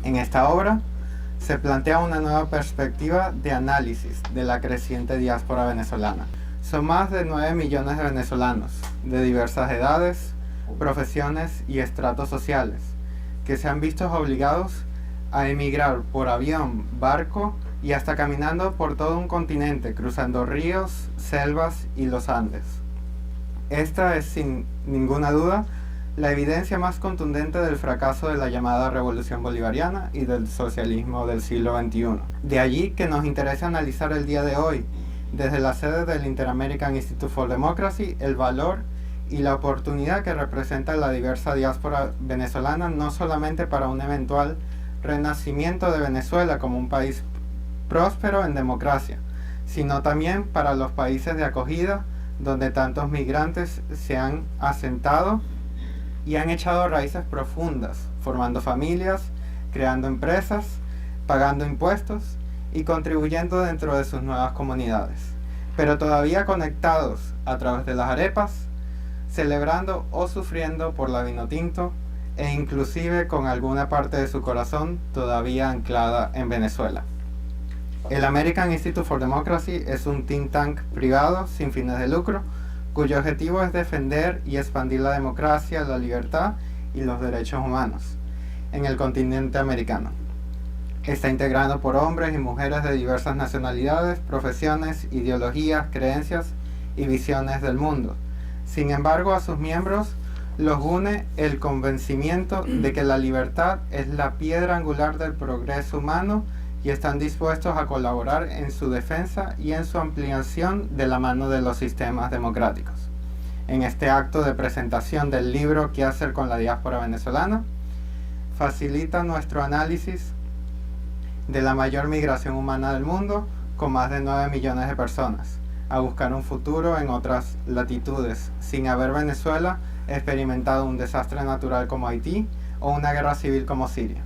En esta obra se plantea una nueva perspectiva de análisis de la creciente diáspora venezolana. Son más de 9 millones de venezolanos, de diversas edades, profesiones y estratos sociales, que se han visto obligados a emigrar por avión, barco y hasta caminando por todo un continente, cruzando ríos, selvas y los Andes. Esta es, sin ninguna duda, la evidencia más contundente del fracaso de la llamada Revolución Bolivariana y del socialismo del siglo XXI. De allí que nos interesa analizar el día de hoy, desde la sede del Inter-American Institute for Democracy, el valor y la oportunidad que representa la diversa diáspora venezolana, no solamente para un eventual renacimiento de Venezuela como un país próspero en democracia, sino también para los países de acogida donde tantos migrantes se han asentado y han echado raíces profundas, formando familias, creando empresas, pagando impuestos y contribuyendo dentro de sus nuevas comunidades, pero todavía conectados a través de las arepas, celebrando o sufriendo por la vino tinto e inclusive con alguna parte de su corazón todavía anclada en Venezuela. El American Institute for Democracy es un think tank privado sin fines de lucro, cuyo objetivo es defender y expandir la democracia, la libertad y los derechos humanos en el continente americano. Está integrado por hombres y mujeres de diversas nacionalidades, profesiones, ideologías, creencias y visiones del mundo. Sin embargo, a sus miembros los une el convencimiento de que la libertad es la piedra angular del progreso humano y están dispuestos a colaborar en su defensa y en su ampliación de la mano de los sistemas democráticos. En este acto de presentación del libro ¿Qué hacer con la diáspora venezolana?, facilita nuestro análisis de la mayor migración humana del mundo, con más de 9 millones de personas, a buscar un futuro en otras latitudes, sin haber Venezuela experimentado un desastre natural como Haití o una guerra civil como Siria.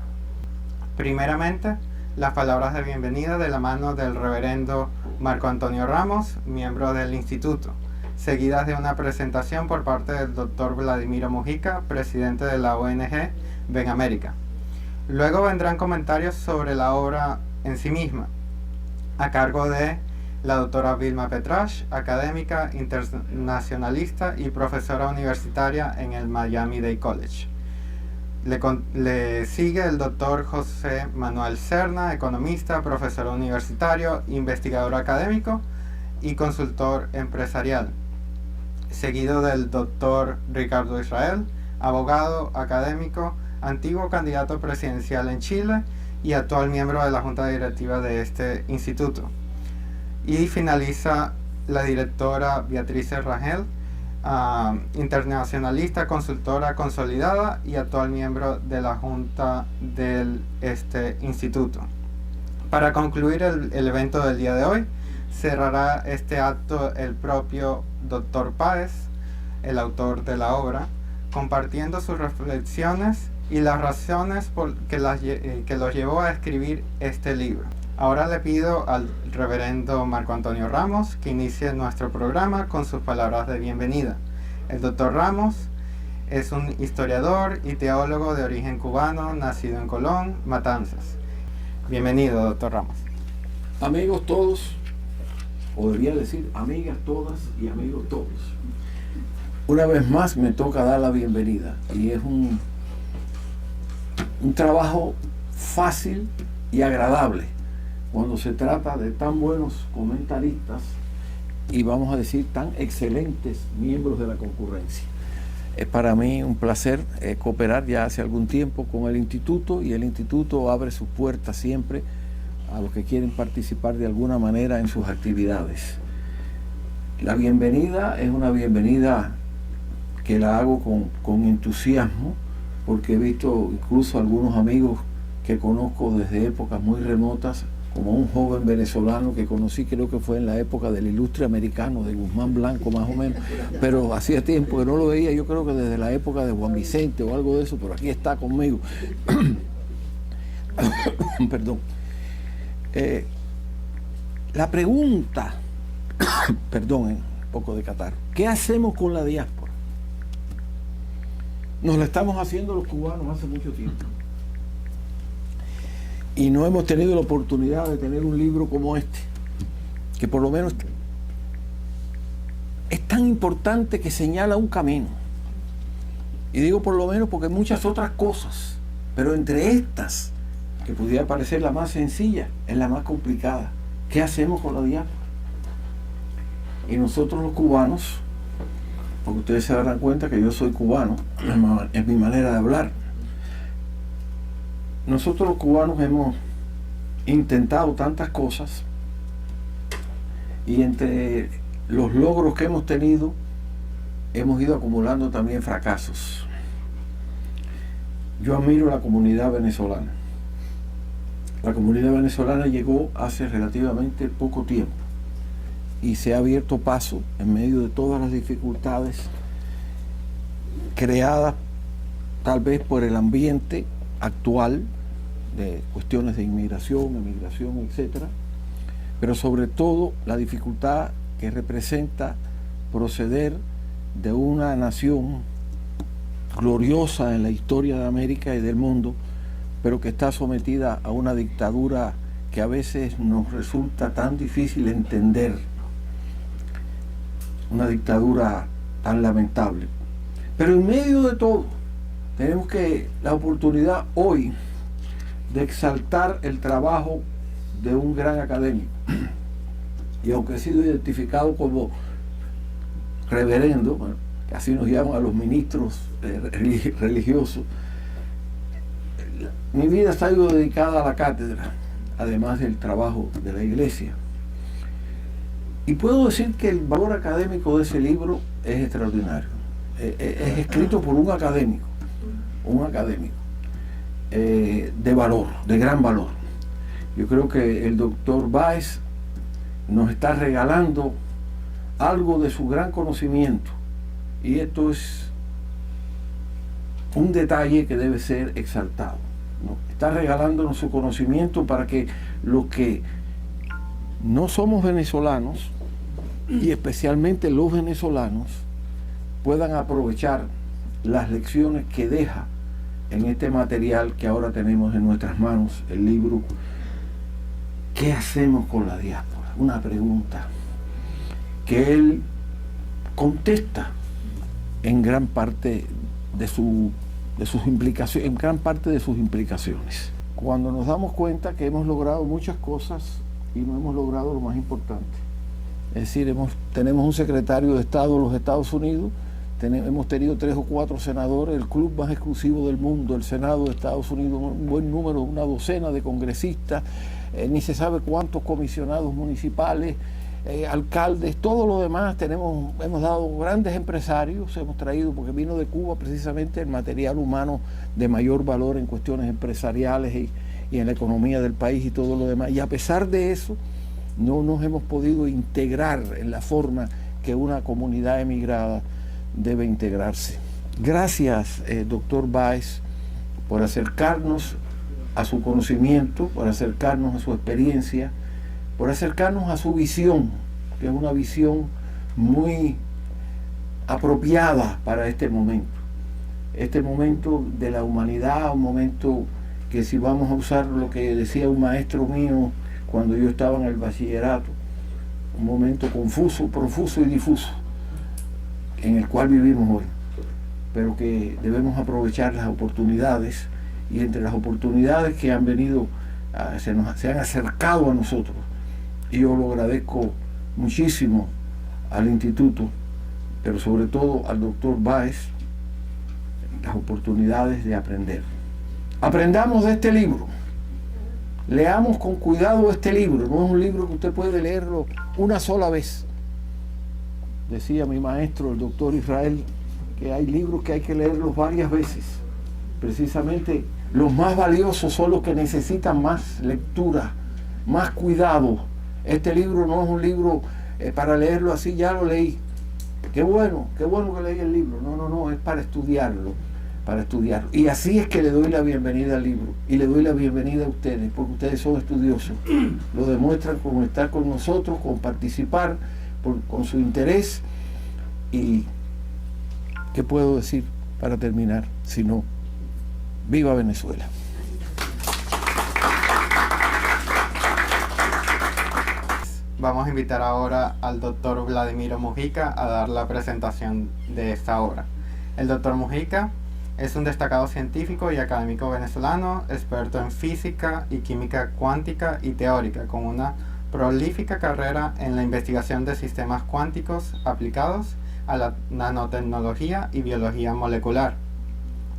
Primeramente, las palabras de bienvenida de la mano del reverendo Marco Antonio Ramos, miembro del Instituto, seguidas de una presentación por parte del Dr. Vladimiro Mujica, presidente de la ONG Ven América. Luego vendrán comentarios sobre la obra en sí misma, a cargo de la doctora Vilma Petrash, académica, internacionalista y profesora universitaria en el Miami-Dade College. Le sigue el doctor José Manuel Serna, economista, profesor universitario, investigador académico y consultor empresarial, seguido del doctor Ricardo Israel, abogado académico, antiguo candidato presidencial en Chile y actual miembro de la junta directiva de este instituto. Y finaliza la directora Beatriz Rangel, internacionalista, consultora consolidada y actual miembro de la junta de este instituto. Para concluir el evento del día de hoy, cerrará este acto el propio Dr. Páez, el autor de la obra, compartiendo sus reflexiones y las razones que los llevó a escribir este libro. Ahora le pido al reverendo Marco Antonio Ramos que inicie nuestro programa con sus palabras de bienvenida. El doctor Ramos es un historiador y teólogo de origen cubano, nacido en Colón, Matanzas. Bienvenido, doctor Ramos. Amigos todos, o debería decir amigas todas y amigos todos. Una vez más me toca dar la bienvenida y es un trabajo fácil y agradable cuando se trata de tan buenos comentaristas y vamos a decir tan excelentes miembros de la concurrencia. Es para mí un placer cooperar ya hace algún tiempo con el instituto, y el instituto abre sus puertas siempre a los que quieren participar de alguna manera en sus actividades. La bienvenida es una bienvenida que la hago con entusiasmo, porque he visto incluso algunos amigos que conozco desde épocas muy remotas, como un joven venezolano que conocí, creo que fue en la época del ilustre americano de Guzmán Blanco más o menos, pero hacía tiempo que no lo veía, yo creo que desde la época de Juan Vicente o algo de eso, pero aquí está conmigo. Perdón. La pregunta, perdón, un poco de catarro, ¿qué hacemos con la diáspora? Nos la estamos haciendo los cubanos hace mucho tiempo. y no hemos tenido la oportunidad de tener un libro como este, que por lo menos es tan importante que señala un camino. Y digo por lo menos porque hay muchas otras cosas, pero entre estas, que pudiera parecer la más sencilla, es la más complicada. ¿Qué hacemos con la diáspora? Y nosotros los cubanos, porque ustedes se darán cuenta que yo soy cubano, es mi manera de hablar. Nosotros los cubanos hemos intentado tantas cosas, y entre los logros que hemos tenido, hemos ido acumulando también fracasos. Yo admiro la comunidad venezolana. La comunidad venezolana llegó hace relativamente poco tiempo y se ha abierto paso en medio de todas las dificultades creadas tal vez por el ambiente actual de cuestiones de inmigración, emigración, etcétera, pero sobre todo la dificultad que representa proceder de una nación gloriosa en la historia de América y del mundo, pero que está sometida a una dictadura que a veces nos resulta tan difícil entender, una dictadura tan lamentable. Pero en medio de todo, tenemos la oportunidad hoy de exaltar el trabajo de un gran académico. Y aunque he sido identificado como reverendo, bueno, que así nos llaman a los ministros religiosos, mi vida ha sido dedicada a la cátedra, además del trabajo de la iglesia. Y puedo decir que el valor académico de ese libro es extraordinario. Es escrito por un académico de valor, de gran valor. Yo creo que el doctor Báez nos está regalando algo de su gran conocimiento, y esto es un detalle que debe ser exaltado, ¿no? Está regalándonos su conocimiento para que los que no somos venezolanos, y especialmente los venezolanos, puedan aprovechar las lecciones que deja en este material que ahora tenemos en nuestras manos, el libro ¿Qué hacemos con la diáspora? Una pregunta que él contesta en gran parte de sus implicaciones. Cuando nos damos cuenta que hemos logrado muchas cosas y no hemos logrado lo más importante. Es decir, tenemos un secretario de Estado de los Estados Unidos, hemos tenido 3 o 4 senadores, el club más exclusivo del mundo, el Senado de Estados Unidos, un buen número, una docena de congresistas, ni se sabe cuántos comisionados municipales, alcaldes, todo lo demás. Hemos dado grandes empresarios, hemos traído, porque vino de Cuba precisamente el material humano de mayor valor en cuestiones empresariales y en la economía del país y todo lo demás. Y a pesar de eso, no nos hemos podido integrar en la forma que una comunidad emigrada debe integrarse. Gracias, doctor Báez, por acercarnos a su conocimiento, por acercarnos a su experiencia, por acercarnos a su visión, que es una visión muy apropiada para este momento de la humanidad, un momento que, si vamos a usar lo que decía un maestro mío cuando yo estaba en el bachillerato, un momento confuso, profuso y difuso en el cual vivimos hoy, pero que debemos aprovechar las oportunidades, y entre las oportunidades que han venido, se han acercado a nosotros, y yo lo agradezco muchísimo al instituto, pero sobre todo al doctor Báez, las oportunidades de aprender. Aprendamos de este libro, leamos con cuidado este libro. No es un libro que usted puede leerlo una sola vez. Decía mi maestro, el doctor Israel, que hay libros que hay que leerlos varias veces. Precisamente los más valiosos son los que necesitan más lectura, más cuidado. Este libro no es un libro para leerlo así, ya lo leí. Qué bueno que leí el libro. No, es para estudiarlo. Y así es que le doy la bienvenida al libro, y le doy la bienvenida a ustedes, porque ustedes son estudiosos. Lo demuestran con estar con nosotros, con participar, con su interés. Y ¿qué puedo decir para terminar? Sino, ¡viva Venezuela! Vamos a invitar ahora al doctor Vladimiro Mujica a dar la presentación de esta obra. El doctor Mujica es un destacado científico y académico venezolano, experto en física y química cuántica y teórica, con una prolífica carrera en la investigación de sistemas cuánticos aplicados a la nanotecnología y biología molecular.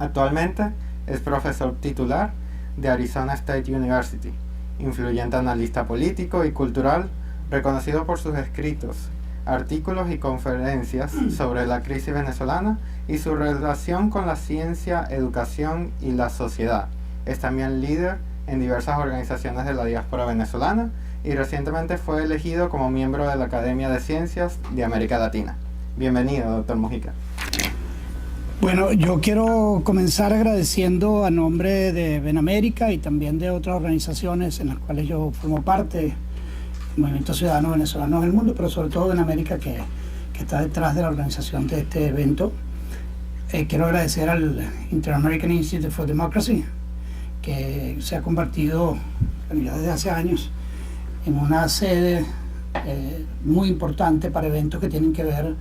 Actualmente es profesor titular de Arizona State University, influyente analista político y cultural, reconocido por sus escritos, artículos y conferencias sobre la crisis venezolana y su relación con la ciencia, educación y la sociedad. Es también líder en diversas organizaciones de la diáspora venezolana y recientemente fue elegido como miembro de la Academia de Ciencias de América Latina. Bienvenido, doctor Mujica. Bueno, yo quiero comenzar agradeciendo a nombre de Benamérica y también de otras organizaciones en las cuales yo formo parte, el Movimiento Ciudadano Venezolano en el Mundo, pero sobre todo Benamérica que está detrás de la organización de este evento. Quiero agradecer al Inter-American Institute for Democracy, que se ha convertido ya desde hace años en una sede muy importante para eventos que tienen que ver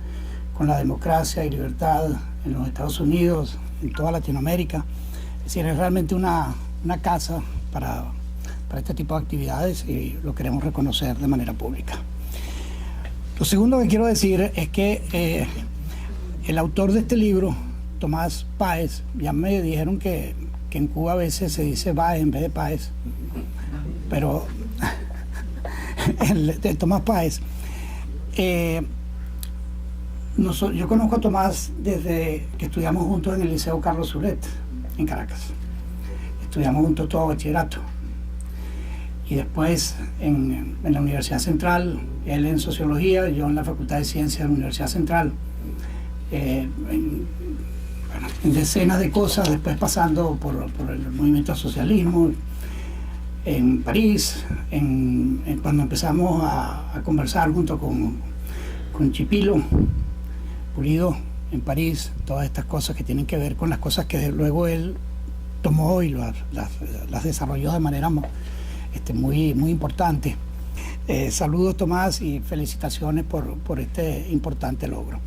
con la democracia y libertad en los Estados Unidos, en toda Latinoamérica. Es decir, es realmente una casa para este tipo de actividades y lo queremos reconocer de manera pública. Lo segundo que quiero decir es que el autor de este libro, Tomás Páez, ya me dijeron que en Cuba a veces se dice Báez en vez de Páez, pero el Tomás Páez. Yo conozco a Tomás desde que estudiamos juntos en el Liceo Carlos Zulet, en Caracas. Estudiamos juntos todo bachillerato. Y después en la Universidad Central, él en Sociología, yo en la Facultad de Ciencias de la Universidad Central. En decenas de cosas, después pasando por el movimiento al socialismo, en París, cuando empezamos a conversar junto con Chipilo Pulido en París, todas estas cosas que tienen que ver con las cosas que luego él tomó y las desarrolló de manera muy, muy importante. Saludos, Tomás, y felicitaciones por este importante logro.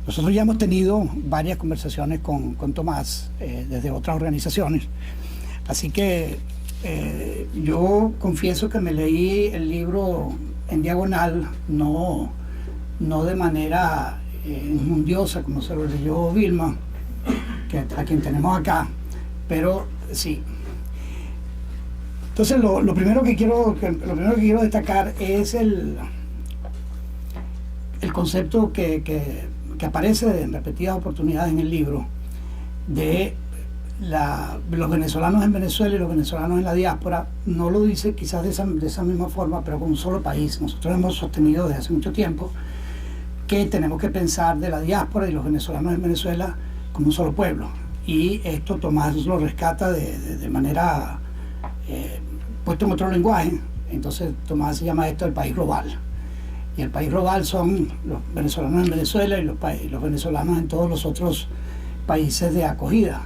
Nosotros ya hemos tenido varias conversaciones con Tomás desde otras organizaciones, así que yo confieso que me leí el libro en diagonal, no de manera enjundiosa como se lo leyó Vilma, a quien tenemos acá, pero sí. Entonces lo primero que quiero destacar es el concepto que aparece en repetidas oportunidades en el libro de los venezolanos en Venezuela y los venezolanos en la diáspora. No lo dice quizás de esa misma forma, pero con un solo país. Nosotros hemos sostenido desde hace mucho tiempo que tenemos que pensar de la diáspora y los venezolanos en Venezuela como un solo pueblo. Y esto Tomás lo rescata de manera puesto en otro lenguaje. Entonces Tomás se llama esto el país global. Y el país global son los venezolanos en Venezuela y los venezolanos en todos los otros países de acogida.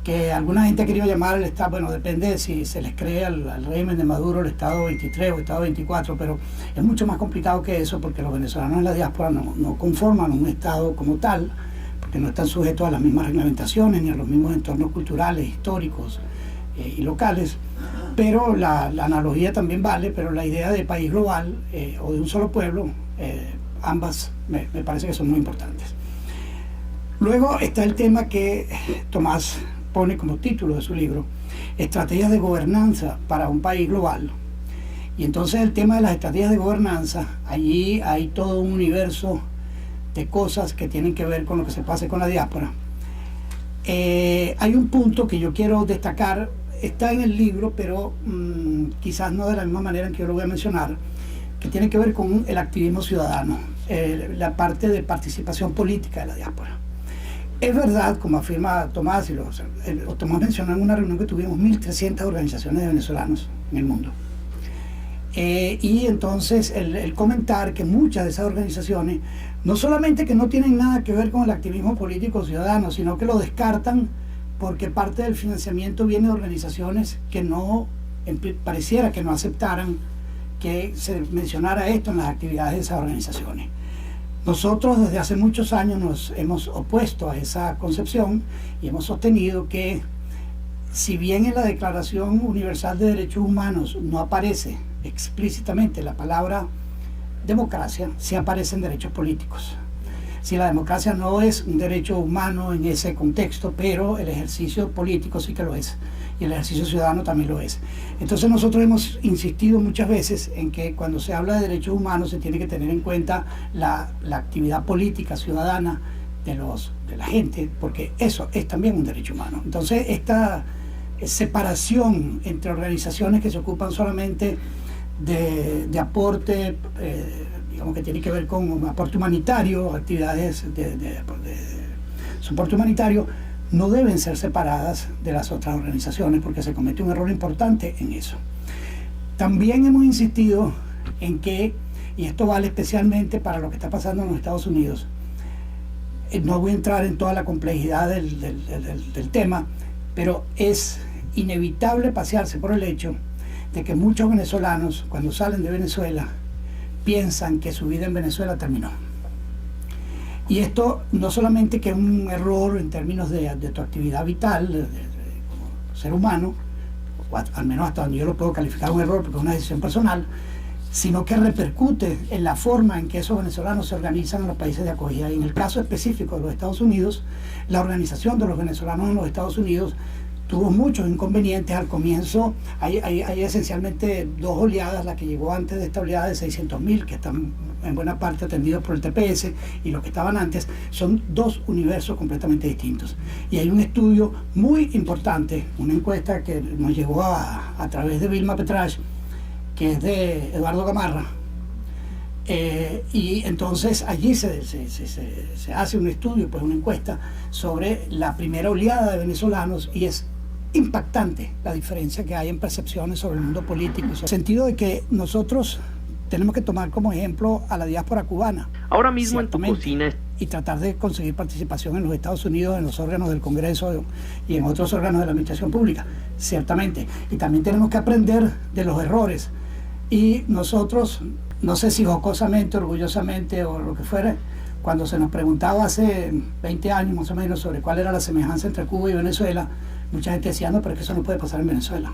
Que alguna gente ha querido llamar el Estado, bueno, depende de si se les cree al régimen de Maduro el Estado 23 o Estado 24, pero es mucho más complicado que eso porque los venezolanos en la diáspora no conforman un Estado como tal, porque no están sujetos a las mismas reglamentaciones ni a los mismos entornos culturales, históricos y locales. Pero la analogía también vale, pero la idea de país global o de un solo pueblo, ambas me parece que son muy importantes. Luego está el tema que Tomás pone como título de su libro, Estrategias de Gobernanza para un País Global. Y entonces el tema de las estrategias de gobernanza, allí hay todo un universo de cosas que tienen que ver con lo que se pasa con la diáspora. Hay un punto que yo quiero destacar, está en el libro, pero quizás no de la misma manera en que yo lo voy a mencionar, que tiene que ver con el activismo ciudadano, la parte de participación política de la diáspora. Es verdad, como afirma Tomás, Tomás mencionó en una reunión que tuvimos 1.300 organizaciones de venezolanos en el mundo. Y entonces el comentar que muchas de esas organizaciones, no solamente que no tienen nada que ver con el activismo político ciudadano, sino que lo descartan porque parte del financiamiento viene de organizaciones que pareciera que no aceptaran que se mencionara esto en las actividades de esas organizaciones. Nosotros desde hace muchos años nos hemos opuesto a esa concepción y hemos sostenido que si bien en la Declaración Universal de Derechos Humanos no aparece explícitamente la palabra democracia, sí aparecen derechos políticos. Si la democracia no es un derecho humano en ese contexto, pero el ejercicio político sí que lo es, y el ejercicio ciudadano también lo es. Entonces nosotros hemos insistido muchas veces en que cuando se habla de derechos humanos se tiene que tener en cuenta la actividad política ciudadana de la gente, porque eso es también un derecho humano. Entonces esta separación entre organizaciones que se ocupan solamente de aporte, digamos que tiene que ver con aporte humanitario, actividades de soporte humanitario, no deben ser separadas de las otras organizaciones porque se comete un error importante en eso. También hemos insistido en que, y esto vale especialmente para lo que está pasando en los Estados Unidos, no voy a entrar en toda la complejidad del tema, pero es inevitable pasearse por el hecho de que muchos venezolanos, cuando salen de Venezuela, piensan que su vida en Venezuela terminó. Y esto no solamente que es un error en términos de tu actividad vital, como ser humano, o al menos hasta donde yo lo puedo calificar un error porque es una decisión personal, sino que repercute en la forma en que esos venezolanos se organizan en los países de acogida. Y en el caso específico de los Estados Unidos, la organización de los venezolanos en los Estados Unidos tuvo muchos inconvenientes. Al comienzo hay esencialmente dos oleadas, la que llegó antes de esta oleada de 600.000, que están en buena parte atendidos por el TPS, y los que estaban antes, son dos universos completamente distintos. Y hay un estudio muy importante, una encuesta que nos llegó a través de Vilma Petrach, que es de Eduardo Gamarra, y entonces allí se hace un estudio, pues una encuesta sobre la primera oleada de venezolanos, y es impactante la diferencia que hay en percepciones sobre el mundo político, en el sentido de que nosotros tenemos que tomar como ejemplo a la diáspora cubana. Ahora mismo en tu cocina. Y tratar de conseguir participación en los Estados Unidos, en los órganos del Congreso y en otros órganos de la administración pública, ciertamente. Y también tenemos que aprender de los errores. Y nosotros, no sé si jocosamente, orgullosamente o lo que fuera, cuando se nos preguntaba hace 20 años más o menos sobre cuál era la semejanza entre Cuba y Venezuela, mucha gente decía, no, pero es que eso no puede pasar en Venezuela.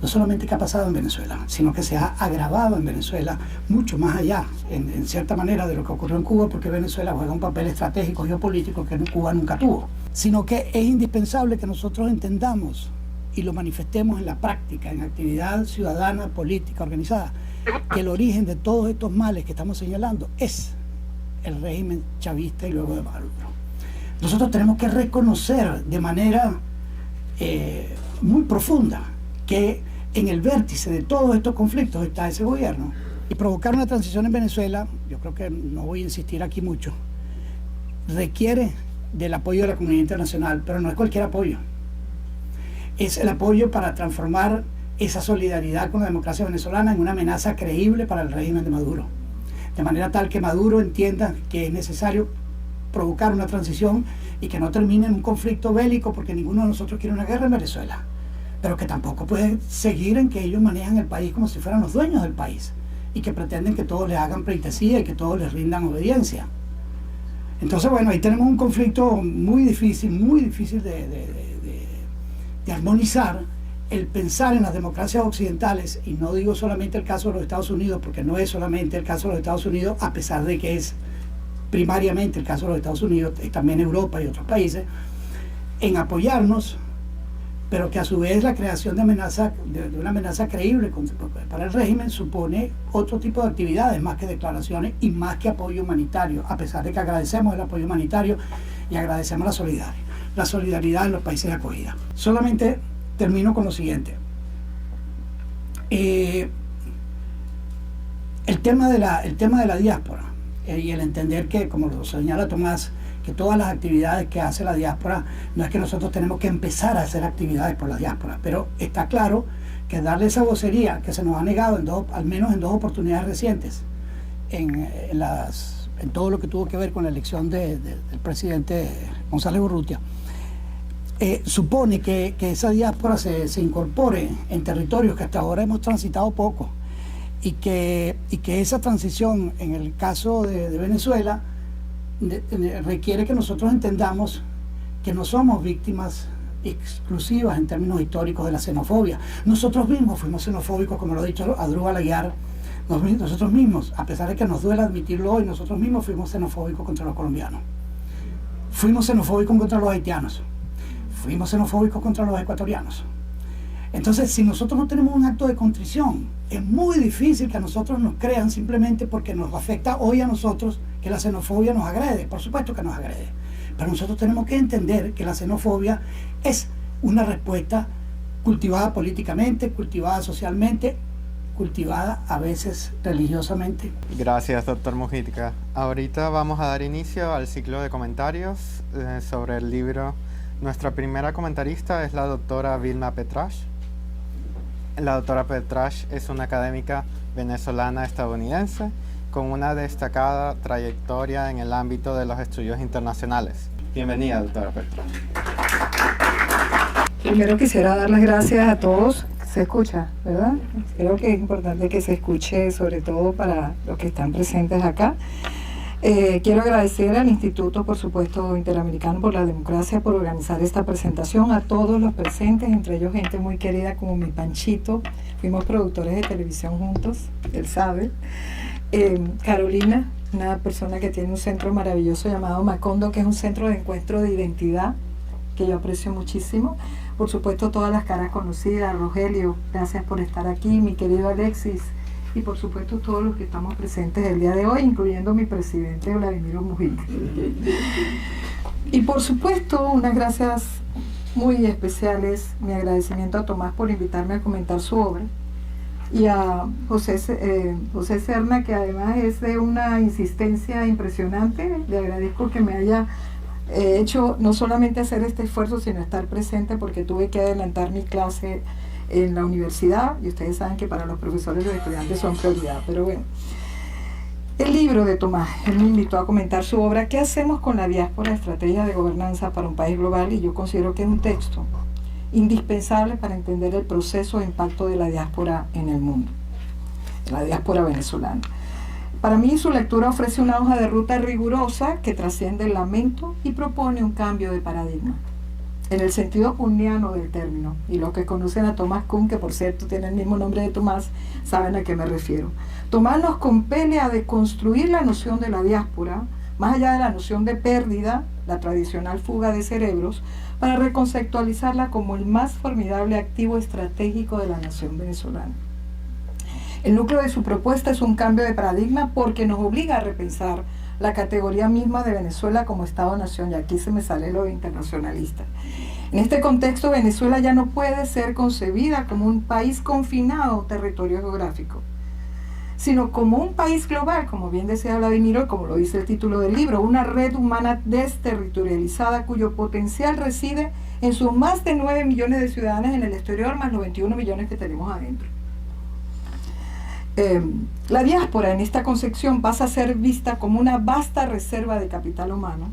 No solamente que ha pasado en Venezuela, sino que se ha agravado en Venezuela mucho más allá, en cierta manera, de lo que ocurrió en Cuba, porque Venezuela juega un papel estratégico geopolítico que Cuba nunca tuvo. Sino que es indispensable que nosotros entendamos y lo manifestemos en la práctica, en actividad ciudadana, política, organizada, que el origen de todos estos males que estamos señalando es el régimen chavista y luego de Maduro. Nosotros tenemos que reconocer de manera muy profunda que en el vértice de todos estos conflictos está ese gobierno. Y provocar una transición en Venezuela, yo creo que no voy a insistir aquí mucho, requiere del apoyo de la comunidad internacional, pero no es cualquier apoyo. Es el apoyo para transformar esa solidaridad con la democracia venezolana en una amenaza creíble para el régimen de Maduro. De manera tal que Maduro entienda que es necesario provocar una transición y que no termine en un conflicto bélico, porque ninguno de nosotros quiere una guerra en Venezuela, pero que tampoco puede seguir en que ellos manejan el país como si fueran los dueños del país y que pretenden que todos les hagan pleitesía y que todos les rindan obediencia. Entonces, bueno, ahí tenemos un conflicto muy difícil de armonizar, el pensar en las democracias occidentales, y no digo solamente el caso de los Estados Unidos, porque no es solamente el caso de los Estados Unidos, a pesar de que es primariamente el caso de los Estados Unidos, es también Europa y otros países, en apoyarnos, pero que a su vez la creación de una amenaza creíble para el régimen supone otro tipo de actividades, más que declaraciones y más que apoyo humanitario, a pesar de que agradecemos el apoyo humanitario y agradecemos la solidaridad en los países de acogida. Solamente termino con lo siguiente. El tema de la diáspora y el entender que, como lo señala Tomás, que todas las actividades que hace la diáspora, no es que nosotros tenemos que empezar a hacer actividades por la diáspora, pero está claro que darle esa vocería que se nos ha negado al menos en dos oportunidades recientes, en todo lo que tuvo que ver con la elección del presidente González Urrutia, supone que esa diáspora se incorpore en territorios que hasta ahora hemos transitado poco, y que esa transición, en el caso de Venezuela, requiere que nosotros entendamos que no somos víctimas exclusivas en términos históricos de la xenofobia. Nosotros mismos fuimos xenofóbicos, como lo ha dicho Asdrúbal Aguiar. Nosotros mismos, a pesar de que nos duele admitirlo hoy, nosotros mismos fuimos xenofóbicos contra los colombianos. Fuimos xenofóbicos contra los haitianos. Fuimos xenofóbicos contra los ecuatorianos. Entonces, si nosotros no tenemos un acto de contrición, es muy difícil que a nosotros nos crean simplemente porque nos afecta hoy a nosotros que la xenofobia nos agrede. Por supuesto que nos agrede. Pero nosotros tenemos que entender que la xenofobia es una respuesta cultivada políticamente, cultivada socialmente, cultivada a veces religiosamente. Gracias, doctor Mujica. Ahorita vamos a dar inicio al ciclo de comentarios sobre el libro. Nuestra primera comentarista es la doctora Vilma Petrash. La doctora Petrash es una académica venezolana estadounidense con una destacada trayectoria en el ámbito de los estudios internacionales. Bienvenida, doctora Petrash. Primero quisiera dar las gracias a todos. Se escucha, ¿verdad? Creo que es importante que se escuche, sobre todo para los que están presentes acá. Quiero agradecer al Instituto, por supuesto, Interamericano por la Democracia por organizar esta presentación, a todos los presentes, entre ellos gente muy querida como mi Panchito. Fuimos productores de televisión juntos, él sabe. Carolina, una persona que tiene un centro maravilloso llamado Macondo, que es un centro de encuentro de identidad que yo aprecio muchísimo. Por supuesto, todas las caras conocidas. Rogelio, gracias por estar aquí, mi querido Alexis, y por supuesto todos los que estamos presentes el día de hoy, incluyendo mi presidente Vladimiro Mujica. Y por supuesto, unas gracias muy especiales, mi agradecimiento a Tomás por invitarme a comentar su obra, y a José Serna, que además es de una insistencia impresionante. Le agradezco que me haya hecho no solamente hacer este esfuerzo, sino estar presente, porque tuve que adelantar mi clase en la universidad, y ustedes saben que para los profesores los estudiantes son prioridad. Pero bueno, el libro de Tomás, él me invitó a comentar su obra ¿Qué hacemos con la diáspora? Estrategia de gobernanza para un país global? Y yo considero que es un texto indispensable para entender el proceso de impacto de la diáspora en el mundo, la diáspora venezolana. Para mí, su lectura ofrece una hoja de ruta rigurosa que trasciende el lamento y propone un cambio de paradigma, en el sentido kuhniano del término. Y los que conocen a Tomás Kuhn, que por cierto tiene el mismo nombre de Tomás, saben a qué me refiero. Tomás nos compele a deconstruir la noción de la diáspora, más allá de la noción de pérdida, la tradicional fuga de cerebros, para reconceptualizarla como el más formidable activo estratégico de la nación venezolana. El núcleo de su propuesta es un cambio de paradigma porque nos obliga a repensar la categoría misma de Venezuela como Estado-Nación, y aquí se me sale lo de internacionalista. En este contexto, Venezuela ya no puede ser concebida como un país confinado a un territorio geográfico, sino como un país global, como bien decía Vladimiro, como lo dice el título del libro, una red humana desterritorializada cuyo potencial reside en sus más de 9 millones de ciudadanos en el exterior, más los 21 millones que tenemos adentro. La diáspora en esta concepción pasa a ser vista como una vasta reserva de capital humano,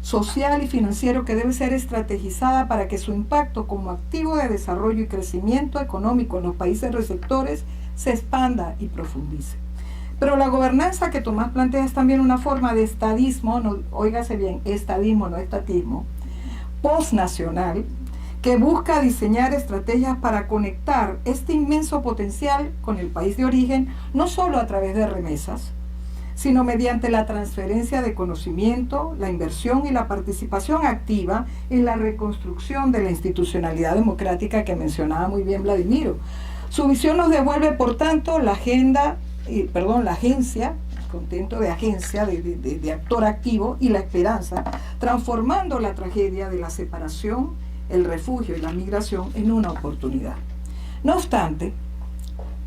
social y financiero, que debe ser estrategizada para que su impacto como activo de desarrollo y crecimiento económico en los países receptores se expanda y profundice. Pero la gobernanza que Tomás plantea es también una forma de estadismo, no, óigase bien, estadismo, no estatismo, postnacional, que busca diseñar estrategias para conectar este inmenso potencial con el país de origen, no solo a través de remesas, sino mediante la transferencia de conocimiento, la inversión y la participación activa en la reconstrucción de la institucionalidad democrática que mencionaba muy bien Vladimiro. Su visión nos devuelve, por tanto, la agencia, contento de agencia, de actor activo, y la esperanza, transformando la tragedia de la separación, el refugio y la migración en una oportunidad. No obstante,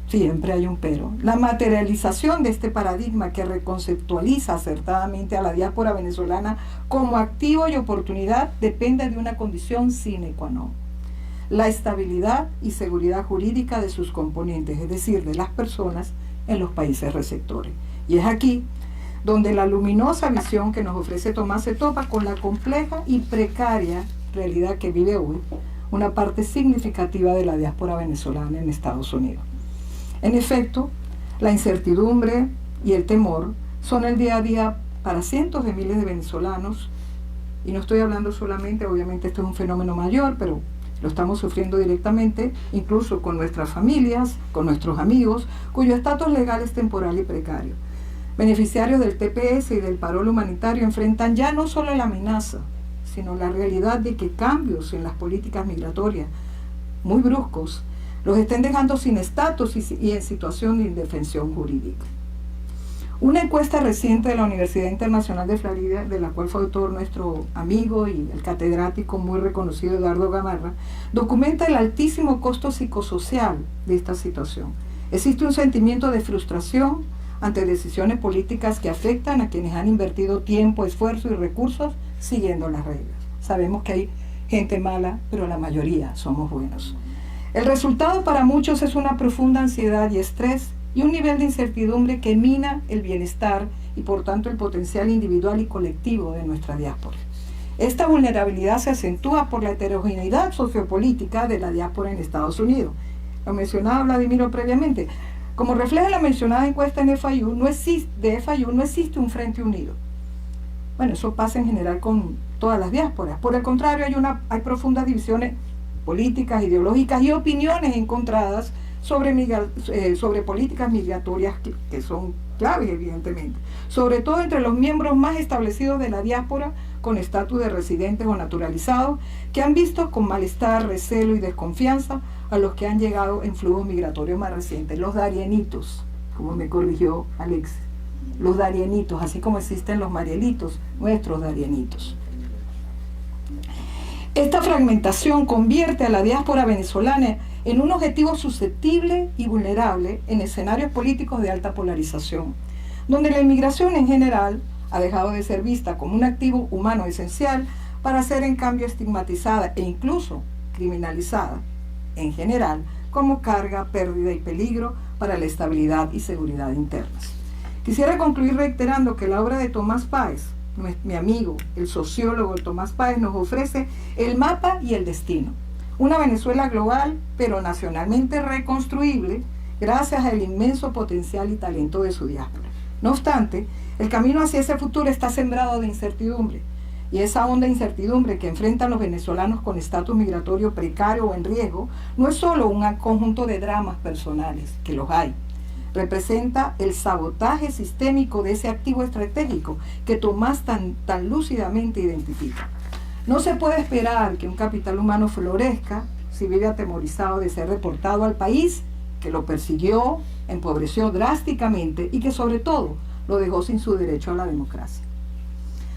siempre hay un pero. La materialización de este paradigma que reconceptualiza acertadamente a la diáspora venezolana como activo y oportunidad depende de una condición sine qua non: la estabilidad y seguridad jurídica de sus componentes, es decir, de las personas en los países receptores. Y es aquí donde la luminosa visión que nos ofrece Tomás se topa con la compleja y precaria realidad que vive hoy una parte significativa de la diáspora venezolana en Estados Unidos. En efecto, la incertidumbre y el temor son el día a día para cientos de miles de venezolanos, y no estoy hablando solamente, obviamente esto es un fenómeno mayor, pero lo estamos sufriendo directamente, incluso con nuestras familias, con nuestros amigos, cuyo estatus legal es temporal y precario. Beneficiarios del TPS y del parol humanitario enfrentan ya no solo la amenaza, sino la realidad de que cambios en las políticas migratorias muy bruscos los estén dejando sin estatus y en situación de indefensión jurídica. Una encuesta reciente de la Universidad Internacional de Florida, de la cual fue autor nuestro amigo y el catedrático muy reconocido Eduardo Gamarra, documenta el altísimo costo psicosocial de esta situación. Existe un sentimiento de frustración ante decisiones políticas que afectan a quienes han invertido tiempo, esfuerzo y recursos siguiendo las reglas. Sabemos que hay gente mala, pero la mayoría somos buenos. El resultado para muchos es una profunda ansiedad y estrés y un nivel de incertidumbre que mina el bienestar y por tanto el potencial individual y colectivo de nuestra diáspora. Esta vulnerabilidad se acentúa por la heterogeneidad sociopolítica de la diáspora en Estados Unidos. Lo mencionaba Vladimiro previamente. Como refleja la mencionada encuesta en FIU, no existe un frente unido. Bueno, eso pasa en general con todas las diásporas. Por el contrario, hay profundas divisiones políticas, ideológicas y opiniones encontradas sobre políticas migratorias que son claves, evidentemente, sobre todo entre los miembros más establecidos de la diáspora con estatus de residentes o naturalizados, que han visto con malestar, recelo y desconfianza a los que han llegado en flujos migratorios más recientes, los darienitos, como me corrigió Alex, los darienitos, así como existen los marielitos, nuestros darienitos. Esta fragmentación convierte a la diáspora venezolana en un objetivo susceptible y vulnerable en escenarios políticos de alta polarización, donde la inmigración en general ha dejado de ser vista como un activo humano esencial para ser en cambio estigmatizada e incluso criminalizada, en general, como carga, pérdida y peligro para la estabilidad y seguridad internas. Quisiera concluir reiterando que la obra de Tomás Páez, mi amigo, el sociólogo Tomás Páez, nos ofrece el mapa y el destino. Una Venezuela global, pero nacionalmente reconstruible, gracias al inmenso potencial y talento de su diáspora. No obstante, el camino hacia ese futuro está sembrado de incertidumbre, y esa honda incertidumbre que enfrentan los venezolanos con estatus migratorio precario o en riesgo no es solo un conjunto de dramas personales, que los hay. Representa el sabotaje sistémico de ese activo estratégico que Tomás tan lúcidamente identifica. No se puede esperar que un capital humano florezca si vive atemorizado de ser deportado al país que lo persiguió, empobreció drásticamente y que sobre todo lo dejó sin su derecho a la democracia.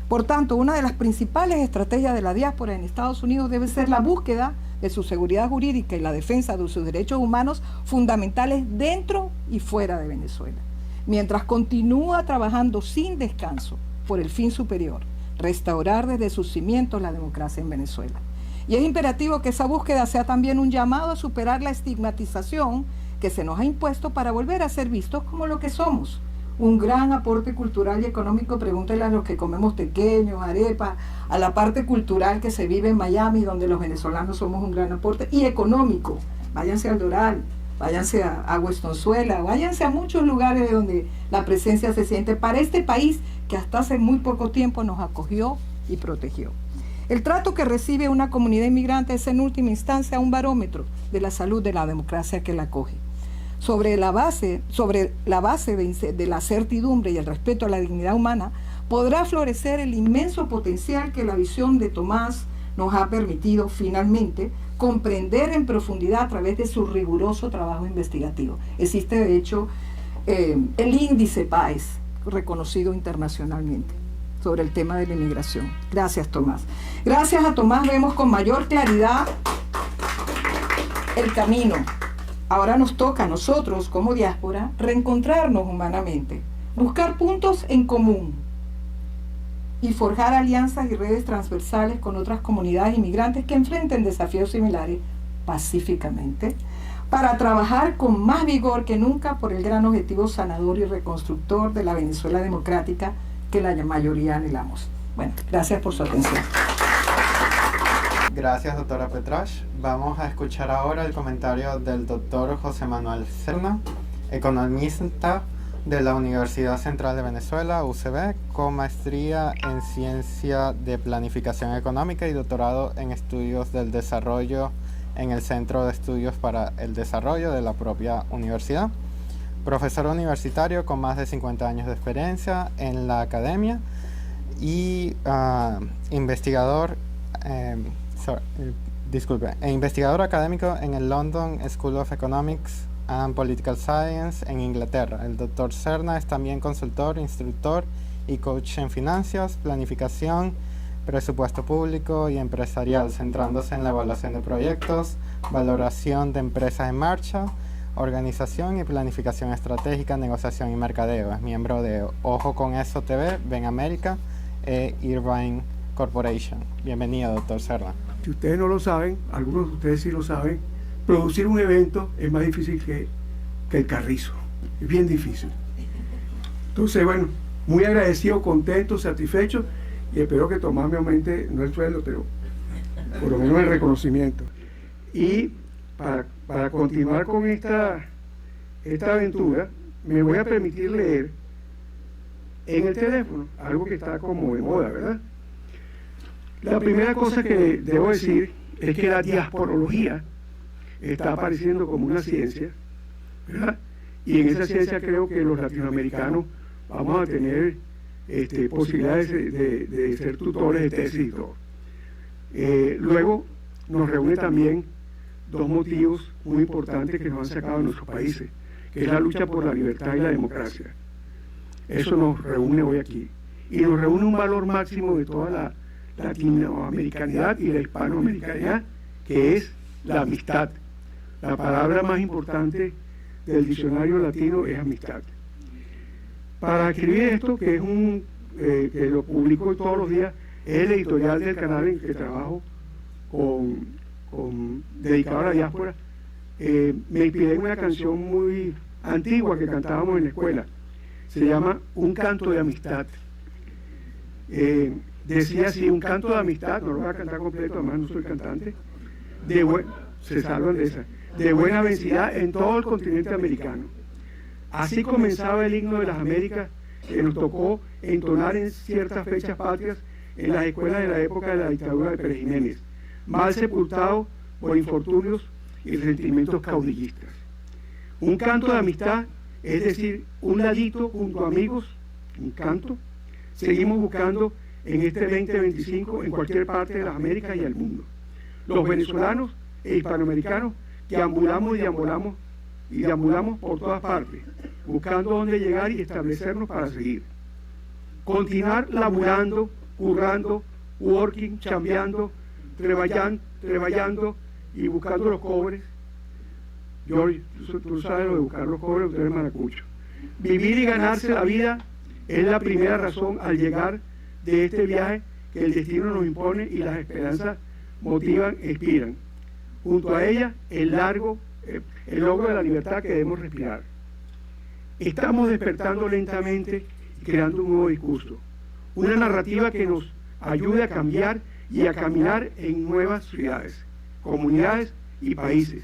Por tanto, una de las principales estrategias de la diáspora en Estados Unidos debe ser la búsqueda de su seguridad jurídica y la defensa de sus derechos humanos fundamentales dentro y fuera de Venezuela, mientras continúa trabajando sin descanso por el fin superior, restaurar desde sus cimientos la democracia en Venezuela. Y es imperativo que esa búsqueda sea también un llamado a superar la estigmatización que se nos ha impuesto para volver a ser vistos como lo que somos. Un gran aporte cultural y económico, pregúntenle a los que comemos tequeños, arepas, a la parte cultural que se vive en Miami, donde los venezolanos somos un gran aporte, y económico. Váyanse al Doral, váyanse a Westonzuela, váyanse a muchos lugares donde la presencia se siente para este país que hasta hace muy poco tiempo nos acogió y protegió. El trato que recibe una comunidad inmigrante es en última instancia un barómetro de la salud de la democracia que la acoge. Sobre la base de la certidumbre y el respeto a la dignidad humana, podrá florecer el inmenso potencial que la visión de Tomás nos ha permitido finalmente comprender en profundidad a través de su riguroso trabajo investigativo. Existe de hecho el índice Páez, reconocido internacionalmente, sobre el tema de la inmigración. Gracias, Tomás. Gracias a Tomás vemos con mayor claridad el camino. Ahora nos toca a nosotros, como diáspora, reencontrarnos humanamente, buscar puntos en común y forjar alianzas y redes transversales con otras comunidades inmigrantes que enfrenten desafíos similares pacíficamente, para trabajar con más vigor que nunca por el gran objetivo sanador y reconstructor de la Venezuela democrática que la mayoría anhelamos. Bueno, gracias por su atención. Gracias, doctora Petrasch. Vamos a escuchar ahora el comentario del doctor José Manuel Serna, economista de la Universidad Central de Venezuela, UCB, con maestría en Ciencia de Planificación Económica y doctorado en Estudios del Desarrollo en el Centro de Estudios para el Desarrollo de la propia universidad. Profesor universitario con más de 50 años de experiencia en la academia y investigador académico en el London School of Economics and Political Science en Inglaterra. El Dr. Serna es también consultor, instructor y coach en finanzas, planificación, presupuesto público y empresarial, centrándose en la evaluación de proyectos, valoración de empresas en marcha, organización y planificación estratégica, negociación y mercadeo. Es miembro de Ojo con Eso TV, Ven América e Irvine Corporation. Bienvenido, doctor Serna. Si ustedes no lo saben, algunos de ustedes sí lo saben, producir un evento es más difícil que el carrizo. Es bien difícil. Entonces, bueno, muy agradecido, contento, satisfecho y espero que Tomás me aumente, no el sueldo, pero por lo menos el reconocimiento. Y para continuar con esta aventura, me voy a permitir leer en el teléfono algo que está como de moda, ¿verdad? La primera cosa que debo decir es que la diasporología está apareciendo como una ciencia, ¿verdad? Y en esa ciencia creo que los latinoamericanos vamos a tener posibilidades de ser tutores de tesis y todo. Luego nos reúne también dos motivos muy importantes que nos han sacado de nuestros países, que es la lucha por la libertad y la democracia. Eso nos reúne hoy aquí. Y nos reúne un valor máximo de toda la latinoamericanidad y la hispanoamericanidad, que es la amistad. La palabra más importante del diccionario latino es amistad. Para escribir esto, que es que lo publico todos los días, es el editorial del canal en que trabajo dedicado a la diáspora. Me inspiré en una canción muy antigua que cantábamos en la escuela. Se llama Un canto de amistad. Decía así: un canto de amistad, no lo voy a cantar completo, además no soy cantante, se salvan de esa, de buena vencida en todo el continente americano. Así comenzaba el himno de las Américas, que nos tocó entonar en ciertas fechas patrias en las escuelas de la época de la dictadura de Pérez Jiménez, mal sepultado por infortunios y resentimientos caudillistas. Un canto de amistad, es decir, un ladito junto a amigos, un canto, seguimos buscando en este 2025 en cualquier parte de las Américas y el mundo. Los venezolanos e hispanoamericanos que ambulamos y deambulamos por todas partes, buscando dónde llegar y establecernos para seguir. Continuar laburando, currando, working, chambeando, trabajando y buscando los cobres. George, tú sabes lo de buscar los cobres, usted es maracucho. Vivir y ganarse la vida es la primera razón al llegar de este viaje que el destino nos impone y las esperanzas motivan e inspiran. Junto a ella, el logro de la libertad que debemos respirar. Estamos despertando lentamente y creando un nuevo discurso, una narrativa que nos ayude a cambiar y a caminar en nuevas ciudades, comunidades y países,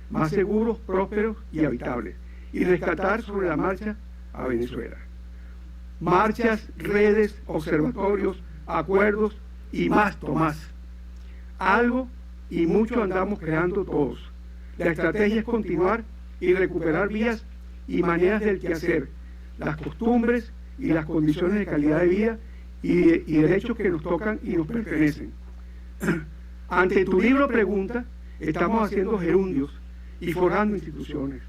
más seguros, prósperos y habitables, y rescatar sobre la marcha a Venezuela. Marchas, redes, observatorios, acuerdos y más, Tomás. Algo y mucho andamos creando todos. La estrategia es continuar y recuperar vías y maneras del quehacer, las costumbres y las condiciones de calidad de vida y derechos que nos tocan y nos pertenecen. Ante tu libro pregunta, estamos haciendo gerundios y forjando instituciones.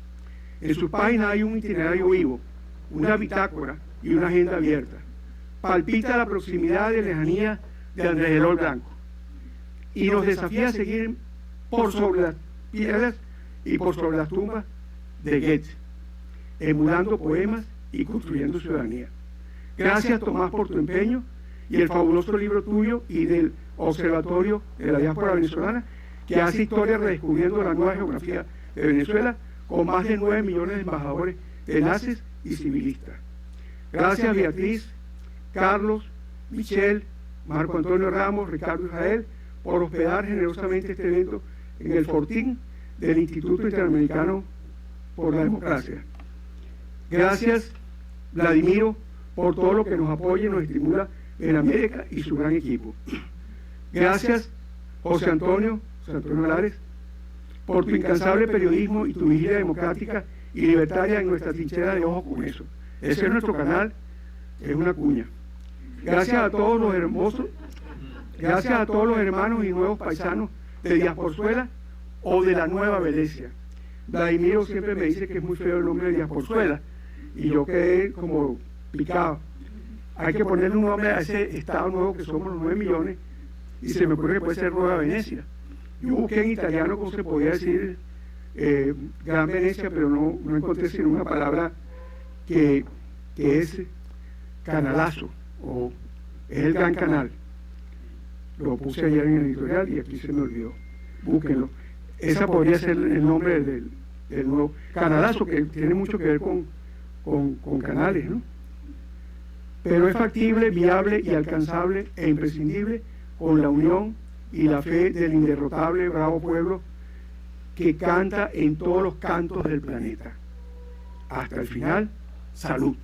En su página hay un itinerario vivo, una bitácora y una agenda abierta. Palpita la proximidad y lejanía de Andrés Eloy Blanco y nos desafía a seguir por sobre las piedras y por sobre las tumbas de Goethe, emulando poemas y construyendo ciudadanía. Gracias, Tomás, por tu empeño y el fabuloso libro tuyo y del Observatorio de la Diáspora Venezolana, que hace historia redescubriendo la nueva geografía de Venezuela con más de 9 millones de embajadores tenaces y civilistas. Gracias, Beatriz, Carlos, Michelle, Marco Antonio Ramos, Ricardo Israel, por hospedar generosamente este evento en el Fortín del Instituto Interamericano por la Democracia. Gracias, Vladimiro, por todo lo que nos apoya y nos estimula en América y su gran equipo. Gracias, José Antonio Alares, por tu incansable periodismo y tu vigilia democrática y libertaria en nuestra trinchera de Ojo con Eso. Ese es nuestro canal, es una cuña. Gracias a todos los hermanos y nuevos paisanos de Diasporzuela o de la Nueva Venecia. Vladimiro siempre me dice que es muy feo el nombre de Diasporzuela y yo quedé como picado. Hay que ponerle un nombre a ese estado nuevo que somos los 9 millones y se me ocurre que puede ser Nueva Venecia. Yo busqué en italiano cómo se podía decir Gran Venecia, pero no encontré sino una palabra que es canalazo o es el Gran Canal. Lo puse ayer en el editorial y aquí se me olvidó. Búsquenlo. Esa podría ser el nombre del nuevo canalazo, que tiene mucho que ver con canales, ¿no? Pero es factible, viable y alcanzable e imprescindible con la unión y la fe del inderrotable bravo pueblo que canta en todos los cantos del planeta. Hasta el final, salud.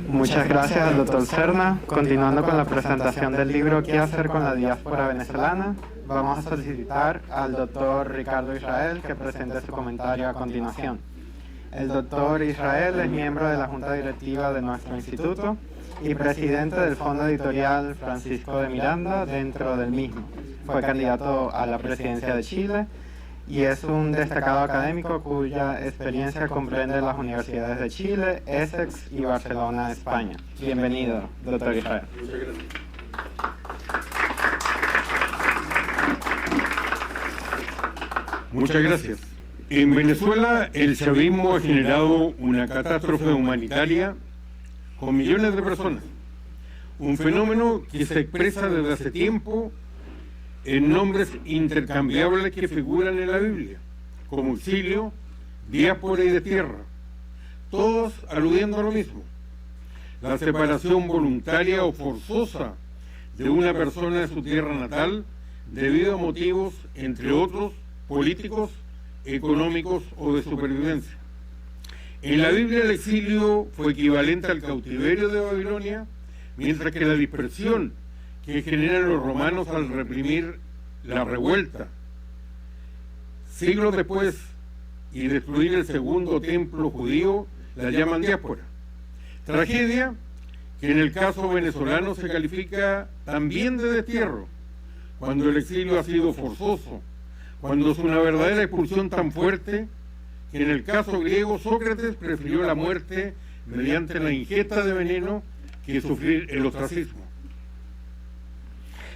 Muchas gracias al doctor Serna. Continuando con la presentación del libro ¿Qué hacer con la diáspora venezolana?, vamos a solicitar al doctor Ricardo Israel que presente su comentario a continuación. El doctor Israel es miembro de la Junta Directiva de nuestro instituto y presidente del Fondo Editorial Francisco de Miranda dentro del mismo. Fue candidato a la presidencia de Chile y es un destacado académico cuya experiencia comprende las universidades de Chile, Essex y Barcelona, España. Bienvenido, doctor Israel. Muchas gracias. En Venezuela, el chavismo ha generado una catástrofe humanitaria con millones de personas. Un fenómeno que se expresa desde hace tiempo en nombres intercambiables que figuran en la Biblia, como exilio, diáspora y destierro, todos aludiendo a lo mismo: la separación voluntaria o forzosa de una persona de su tierra natal debido a motivos, entre otros, políticos, económicos o de supervivencia. En la Biblia el exilio fue equivalente al cautiverio de Babilonia, mientras que la dispersión que generan los romanos al reprimir la revuelta siglos después y destruir el segundo templo judío la llaman diáspora. Tragedia que en el caso venezolano se califica también de destierro, cuando el exilio ha sido forzoso, cuando es una verdadera expulsión tan fuerte que en el caso griego Sócrates prefirió la muerte mediante la ingesta de veneno que sufrir el ostracismo.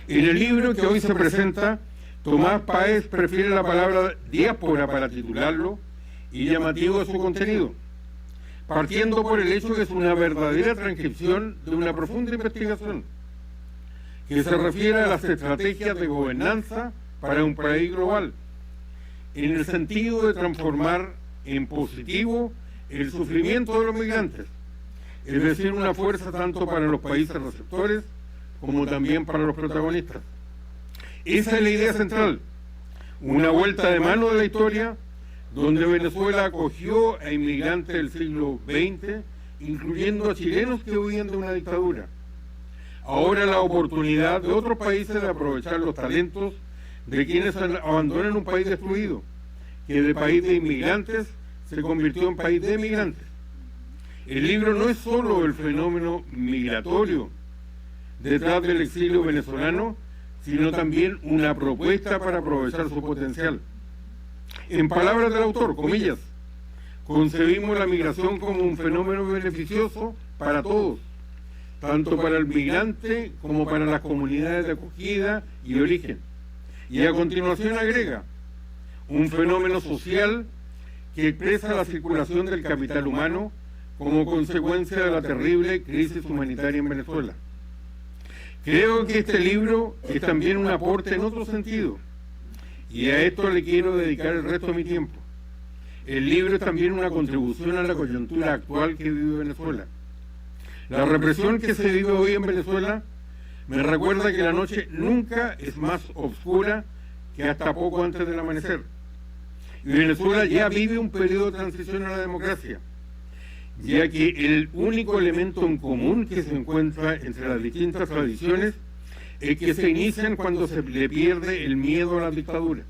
En el libro que hoy se presenta, Tomás Páez prefiere la palabra diáspora para titularlo y llamativo es su contenido, partiendo por el hecho que es una verdadera transcripción de una profunda investigación que se refiere a las estrategias de gobernanza para un país global, en el sentido de transformar en positivo el sufrimiento de los migrantes, es decir, una fuerza tanto para los países receptores como también para los protagonistas. Esa es la idea central, una vuelta de mano de la historia donde Venezuela acogió a inmigrantes del siglo XX, incluyendo a chilenos que huían de una dictadura. Ahora la oportunidad de otros países de aprovechar los talentos de quienes abandonan un país destruido, que de país de inmigrantes se convirtió en país de emigrantes. El libro no es solo el fenómeno migratorio detrás del exilio venezolano, sino también una propuesta para aprovechar su potencial. En palabras del autor, comillas, concebimos la migración como un fenómeno beneficioso para todos, tanto para el migrante como para las comunidades de acogida y origen. Y a continuación agrega, un fenómeno social que expresa la circulación del capital humano como consecuencia de la terrible crisis humanitaria en Venezuela. Creo que este libro es también un aporte en otro sentido, y a esto le quiero dedicar el resto de mi tiempo. El libro es también una contribución a la coyuntura actual que vive Venezuela. La represión que se vive hoy en Venezuela me recuerda que la noche nunca es más oscura que hasta poco antes del amanecer. Y Venezuela ya vive un periodo de transición a la democracia, ya que el único elemento en común que se encuentra entre las distintas tradiciones es que se inician cuando se le pierde el miedo a la dictadura.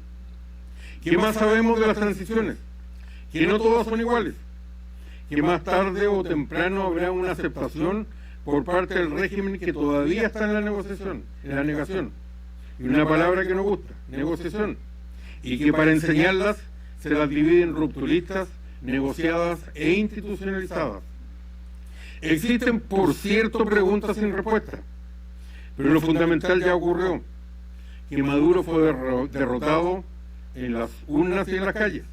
¿Qué más sabemos de las transiciones? Que no todas son iguales, que más tarde o temprano habrá una aceptación por parte del régimen que todavía está en la negociación, en la negación. Y una palabra que nos gusta, negociación. Y que para enseñarlas se las divide en rupturistas, negociadas e institucionalizadas. Existen, por cierto, preguntas sin respuesta, pero lo fundamental ya ocurrió, que Maduro fue derrotado en las urnas y en las calles.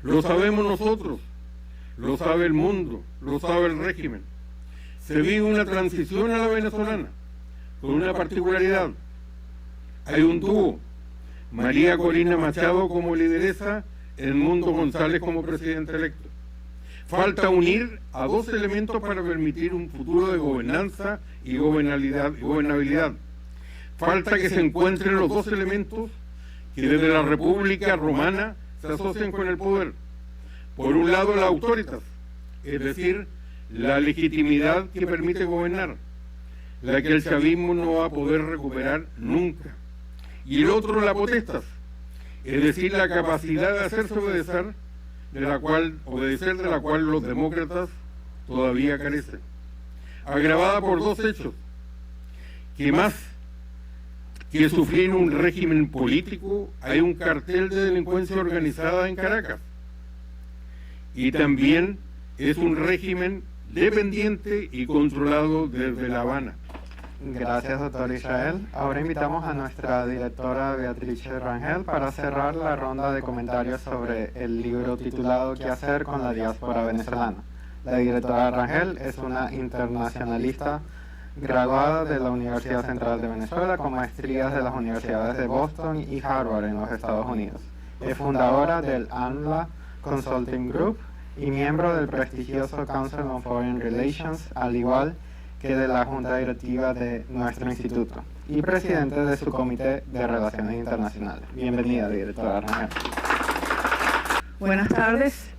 Lo sabemos nosotros, lo sabe el mundo, lo sabe el régimen. Se vive una transición a la venezolana, con una particularidad. Hay un dúo, María Corina Machado como lideresa, Edmundo González como presidente electo. Falta unir a dos elementos para permitir un futuro de gobernanza y gobernabilidad. Falta que se encuentren los dos elementos que desde la República Romana se asocian con el poder. Por un lado, la autoritas, es decir, la legitimidad que permite gobernar, la que el chavismo no va a poder recuperar nunca. Y el otro, la potestas, es decir, la capacidad de hacerse obedecer, de la cual los demócratas todavía carecen. Agravada por dos hechos, que más que sufrir un régimen político, hay un cartel de delincuencia organizada en Caracas. Y también es un régimen dependiente y controlado desde La Habana. Gracias, doctor Israel. Ahora invitamos a nuestra directora Beatriz Rangel para cerrar la ronda de comentarios sobre el libro titulado ¿Qué hacer con la diáspora venezolana? La directora Rangel es una internacionalista graduada de la Universidad Central de Venezuela con maestrías de las universidades de Boston y Harvard en los Estados Unidos. Es fundadora del ANLA Consulting Group y miembro del prestigioso Council on Foreign Relations, al igual que de la Junta Directiva de nuestro instituto y presidente de su Comité de Relaciones Internacionales. Bienvenida, directora Rangel. Buenas tardes.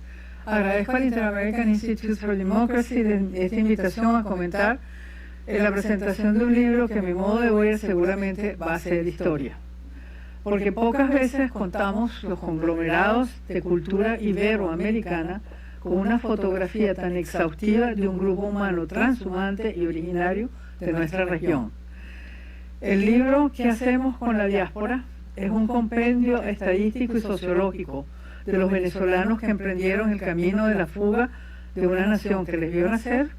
Agradezco al Inter-American Institute for Democracy de esta invitación a comentar la presentación de un libro que a mi modo de ver seguramente va a ser historia. Porque pocas veces contamos los conglomerados de cultura iberoamericana con una fotografía tan exhaustiva de un grupo humano transhumante y originario de nuestra región. El libro ¿Qué hacemos con la diáspora? Es un compendio estadístico y sociológico de los venezolanos que emprendieron el camino de la fuga de una nación que les vio nacer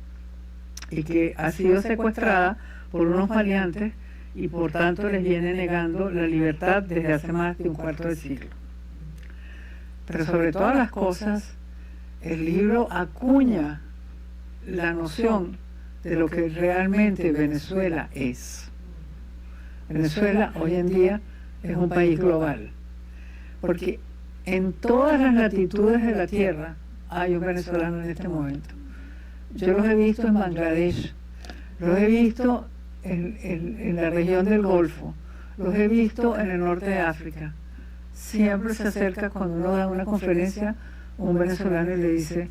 y que ha sido secuestrada por unos maleantes y por tanto les viene negando la libertad desde hace más de un cuarto de siglo. Pero sobre todas las cosas, el libro acuña la noción de lo que realmente Venezuela es. Venezuela hoy en día es un país global, porque en todas las latitudes de la tierra hay un venezolano en este momento. Yo los he visto en Bangladesh, los he visto en la región del Golfo, los he visto en el norte de África. Siempre se acerca cuando uno da una conferencia un venezolano y le dice: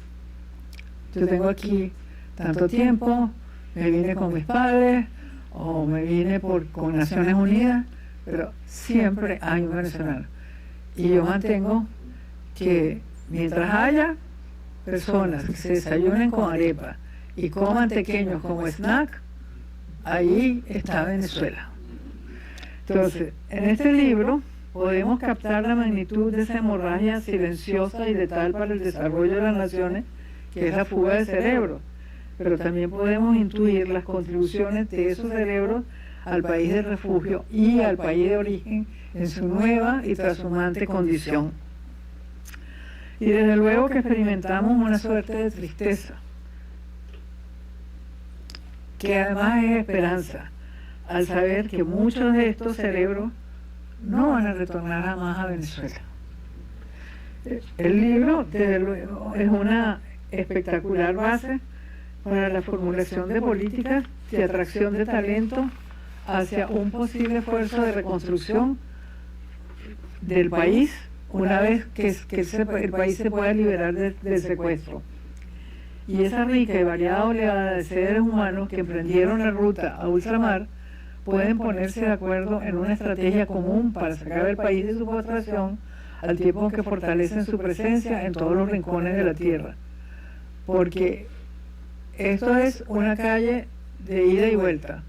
yo tengo aquí tanto tiempo, me vine con mis padres o me vine con Naciones Unidas, pero siempre hay un venezolano. Y yo mantengo que mientras haya personas que se desayunen con arepa y coman pequeños como snack, ahí está Venezuela. Entonces, en este libro podemos captar la magnitud de esa hemorragia silenciosa y letal para el desarrollo de las naciones, que es la fuga de cerebros, pero también podemos intuir las contribuciones de esos cerebros al país de refugio y al país de origen en su nueva y trashumante condición. Y desde luego que experimentamos una suerte de tristeza, que además es esperanza, al saber que muchos de estos cerebros no van a retornar jamás a Venezuela. El libro, desde luego, es una espectacular base para la formulación de políticas de atracción de talento hacia un posible esfuerzo de reconstrucción del país una vez que el país se pueda liberar del secuestro. Y esa rica y variada oleada de seres humanos que emprendieron la ruta a ultramar pueden ponerse de acuerdo en una estrategia común para sacar al país de su postración, al tiempo que fortalecen su presencia en todos los rincones de la tierra. Porque esto es una calle de ida y vuelta.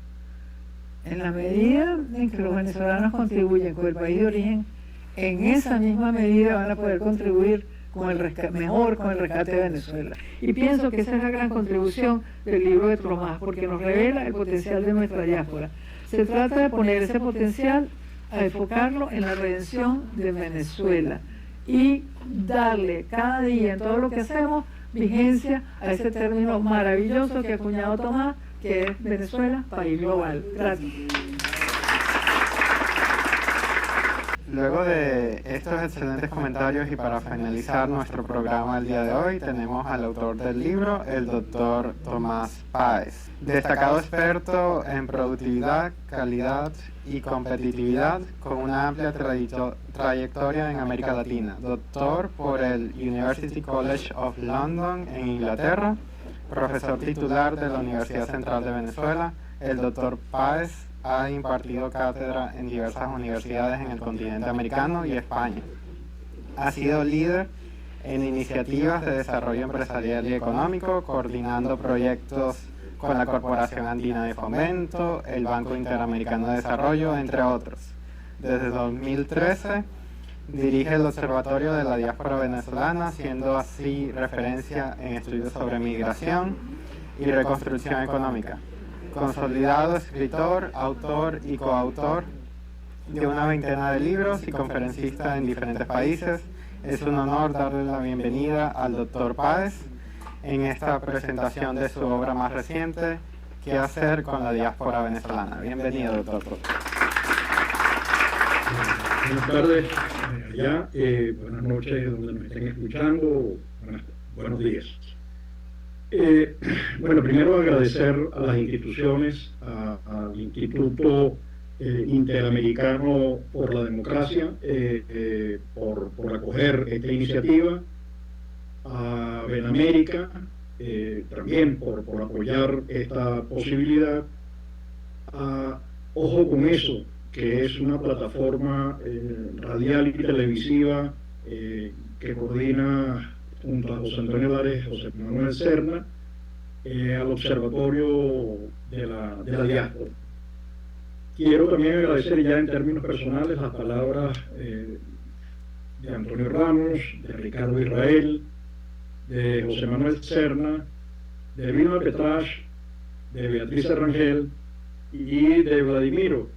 En la medida en que los venezolanos contribuyen con el país de origen, en esa misma medida van a poder contribuir con el rescate de Venezuela. Y pienso que esa es la gran contribución del libro de Tomás, porque nos revela el potencial de nuestra diáspora. Se trata de poner ese potencial, a enfocarlo en la redención de Venezuela y darle cada día en todo lo que hacemos vigencia a ese término maravilloso que ha acuñado Tomás, que es Venezuela, país global. Gracias. Luego de estos excelentes comentarios y para finalizar nuestro programa el día de hoy, tenemos al autor del libro, el doctor Tomás Páez, destacado experto en productividad, calidad y competitividad con una amplia trayectoria en América Latina, doctor por el University College of London en Inglaterra, profesor titular de la Universidad Central de Venezuela. El doctor Páez ha impartido cátedra en diversas universidades en el continente americano y España. Ha sido líder en iniciativas de desarrollo empresarial y económico, coordinando proyectos con la Corporación Andina de Fomento, el Banco Interamericano de Desarrollo, entre otros. Desde 2013 dirige el Observatorio de la Diáspora Venezolana, siendo así referencia en estudios sobre migración y reconstrucción económica. Consolidado escritor, autor y coautor de una veintena de libros y conferencista en diferentes países, es un honor darle la bienvenida al doctor Páez en esta presentación de su obra más reciente, ¿Qué hacer con la diáspora venezolana? Bienvenido, doctor. Buenas tardes allá, buenas noches donde nos estén escuchando, buenos días. Bueno, primero agradecer a las instituciones, al Instituto Interamericano por la Democracia, por acoger esta iniciativa, a Benamérica también por apoyar esta posibilidad, a Ojo con Eso, que es una plataforma radial y televisiva que coordina junto a José Antonio Lares, José Manuel Serna, al Observatorio de la Diáspora. Quiero también agradecer ya en términos personales las palabras de Antonio Ramos, de Ricardo Israel, de José Manuel Serna, de Vilma Petrash, de Beatriz Rangel y de Vladimiro,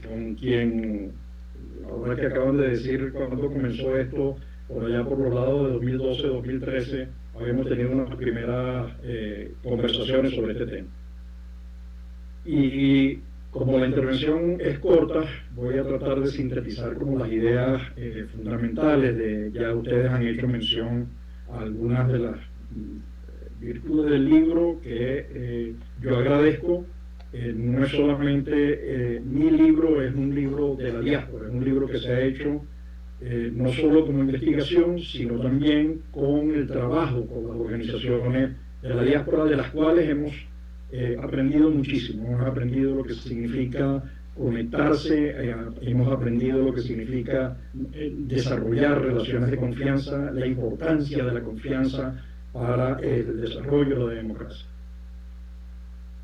con quien, ahora que acaban de decir cuando comenzó esto, por allá por los lados de 2012-2013, habíamos tenido unas primeras conversaciones sobre este tema. Y como la intervención es corta, voy a tratar de sintetizar como las ideas fundamentales. Ya ustedes han hecho mención a algunas de las virtudes del libro que yo agradezco. No es solamente mi libro, es un libro de la diáspora, es un libro que se ha hecho no solo como investigación, sino también con el trabajo con las organizaciones de la diáspora, de las cuales hemos aprendido muchísimo. Hemos aprendido lo que significa conectarse, hemos aprendido lo que significa desarrollar relaciones de confianza, la importancia de la confianza para el desarrollo de la democracia.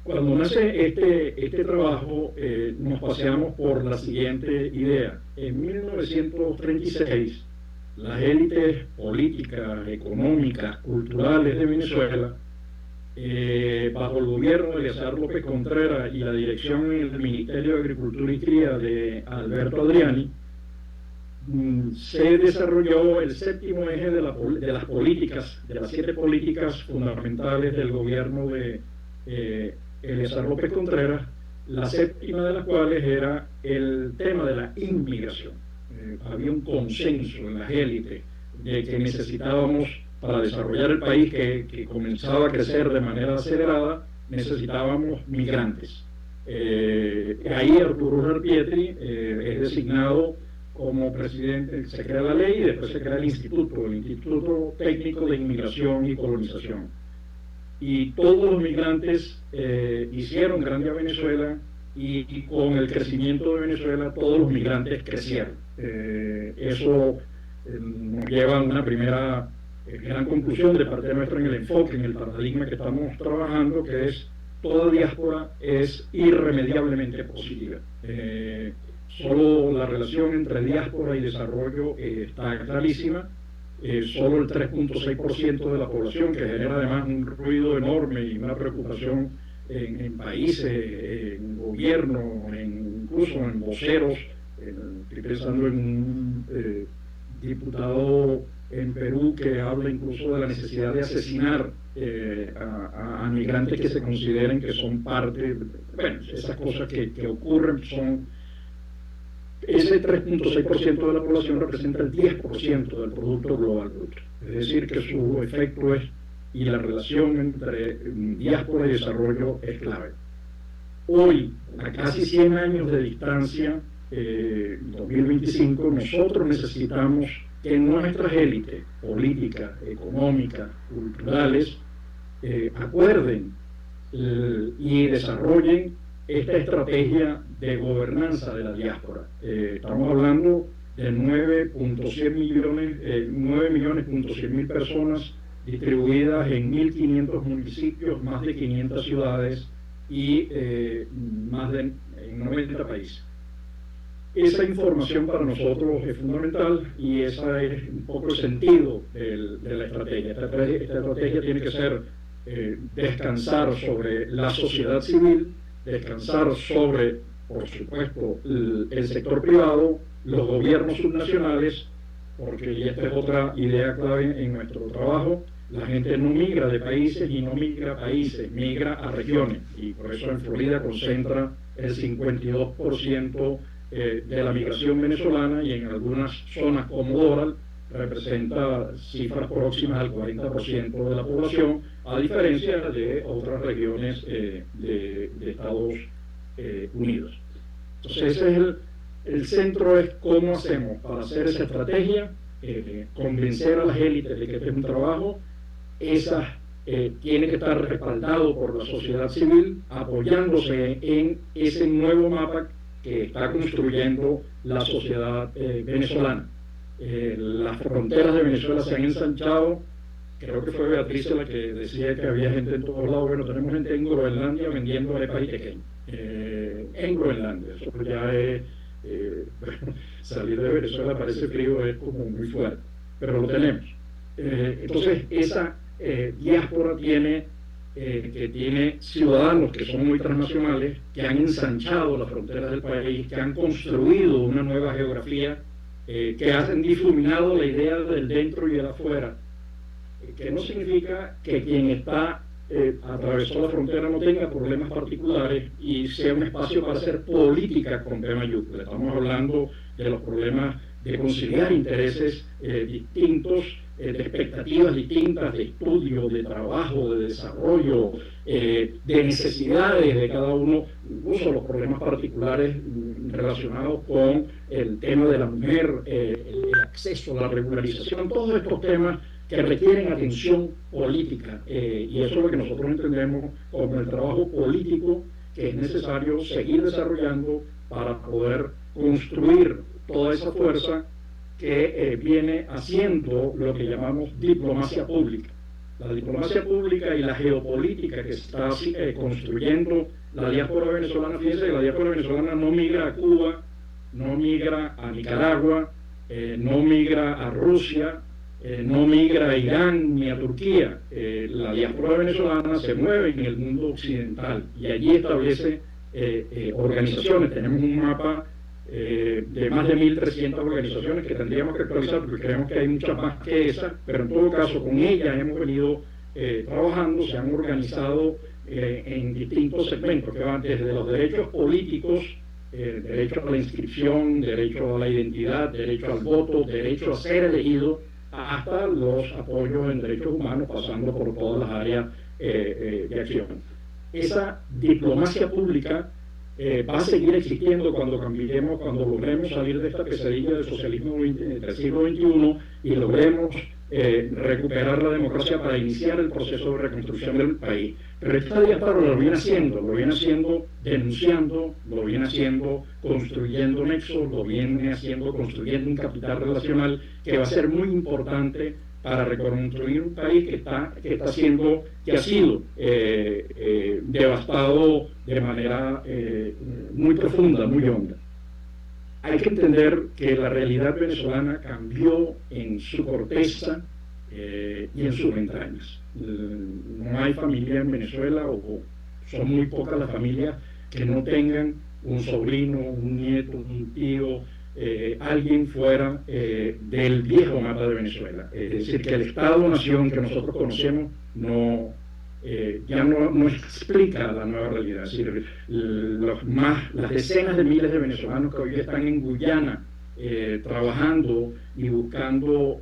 Cuando nace este trabajo, nos paseamos por la siguiente idea. En 1936, las élites políticas, económicas, culturales de Venezuela, bajo el gobierno de Eleazar López Contreras y la dirección del Ministerio de Agricultura y Cría de Alberto Adriani, se desarrolló el séptimo eje de las políticas, de las 7 políticas fundamentales del gobierno de Eleazar López Contreras, la séptima de las cuales era el tema de la inmigración. Había un consenso en las élites de que necesitábamos, para desarrollar el país que comenzaba a crecer de manera acelerada, necesitábamos migrantes. Ahí Arturo Pietri es designado como presidente, se crea la ley y después se crea el Instituto Técnico de Inmigración y Colonización. Y todos los migrantes hicieron grande a Venezuela, y con el crecimiento de Venezuela todos los migrantes crecieron. Eso nos lleva a una primera gran conclusión de parte nuestra en el enfoque, en el paradigma que estamos trabajando, que es: toda diáspora es irremediablemente positiva. Solo la relación entre diáspora y desarrollo está clarísima. Solo el 3.6% de la población, que genera además un ruido enorme y una preocupación en países, en gobierno, incluso en voceros. Estoy pensando en un diputado en Perú que habla incluso de la necesidad de asesinar a migrantes que se consideren que son parte. Bueno, esas cosas que ocurren son. Ese 3.6% de la población representa el 10% del Producto Global Bruto. Es decir, que su efecto es, y la relación entre diáspora y desarrollo es clave. Hoy, a casi 100 años de distancia, 2025, nosotros necesitamos que nuestras élites políticas, económicas, culturales, acuerden y desarrollen esta estrategia de gobernanza de la diáspora. Estamos hablando de 9.100.000 personas distribuidas en 1.500 municipios, más de 500 ciudades y en 90 países. Esa información para nosotros es fundamental y ese es un poco el sentido de la estrategia. Esta estrategia tiene que ser descansar sobre la sociedad civil, descansar sobre, por supuesto, el sector privado, los gobiernos subnacionales, porque, y esta es otra idea clave en nuestro trabajo, la gente no migra de países y no migra a países, migra a regiones, y por eso en Florida concentra el 52% de la migración venezolana, y en algunas zonas como Doral representa cifras próximas al 40% de la población, a diferencia de otras regiones de Estados Unidos. Entonces ese es el centro, es cómo hacemos para hacer esa estrategia, convencer a las élites de que este es un trabajo. Tiene que estar respaldado por la sociedad civil, apoyándose en ese nuevo mapa que está construyendo la sociedad venezolana. Las fronteras de Venezuela se han ensanchado. Creo que fue Beatriz la que decía que había gente en todos lados. Bueno, tenemos gente en Groenlandia vendiendo arepas y tequeños. En Groenlandia, eso ya es salir de Venezuela parece frío, es como muy fuerte, pero lo tenemos. Entonces esa diáspora tiene ciudadanos que son muy transnacionales, que han ensanchado las fronteras del país, que han construido una nueva geografía, que han difuminado la idea del dentro y del afuera, que no significa que quien atravesó la frontera no tenga problemas particulares y sea un espacio para hacer política con tema mayúscula. Estamos hablando de los problemas de conciliar intereses distintos, de expectativas distintas, de estudio, de trabajo, de desarrollo, de necesidades de cada uno, incluso los problemas particulares relacionados con el tema de la mujer, el acceso a la regularización, todos estos temas que requieren atención política, y eso es lo que nosotros entendemos como el trabajo político que es necesario seguir desarrollando para poder construir toda esa fuerza que viene haciendo lo que llamamos diplomacia pública. La diplomacia pública y la geopolítica que está construyendo la diáspora venezolana. Fíjense que la diáspora venezolana no migra a Cuba, no migra a Nicaragua, no migra a Rusia, no migra a Irán ni a Turquía. La diáspora venezolana se mueve en el mundo occidental y allí establece organizaciones. Tenemos un mapa de más de 1.300 organizaciones que tendríamos que actualizar porque creemos que hay muchas más que esas, pero en todo caso con ellas hemos venido trabajando. Se han organizado en distintos segmentos que van desde los derechos políticos, derecho a la inscripción, derecho a la identidad, derecho al voto, derecho a ser elegido, hasta los apoyos en derechos humanos, pasando por todas las áreas de acción. Esa diplomacia pública va a seguir existiendo cuando cambiemos, cuando logremos salir de esta pesadilla del socialismo del siglo XXI y logremos recuperar la democracia para iniciar el proceso de reconstrucción del país. Pero esta diáspora lo viene haciendo denunciando, lo viene haciendo construyendo nexos, lo viene haciendo construyendo un capital relacional que va a ser muy importante para reconstruir un país que ha sido devastado de manera muy profunda, muy honda. Hay que entender que la realidad venezolana cambió en su corteza y en sus entrañas. No hay familia en Venezuela, o son muy pocas las familias que no tengan un sobrino, un nieto, un tío, alguien fuera del viejo mapa de Venezuela. Es decir, que el Estado-Nación que nosotros conocemos ya no explica la nueva realidad. Es decir, las decenas de miles de venezolanos que hoy están en Guyana trabajando y buscando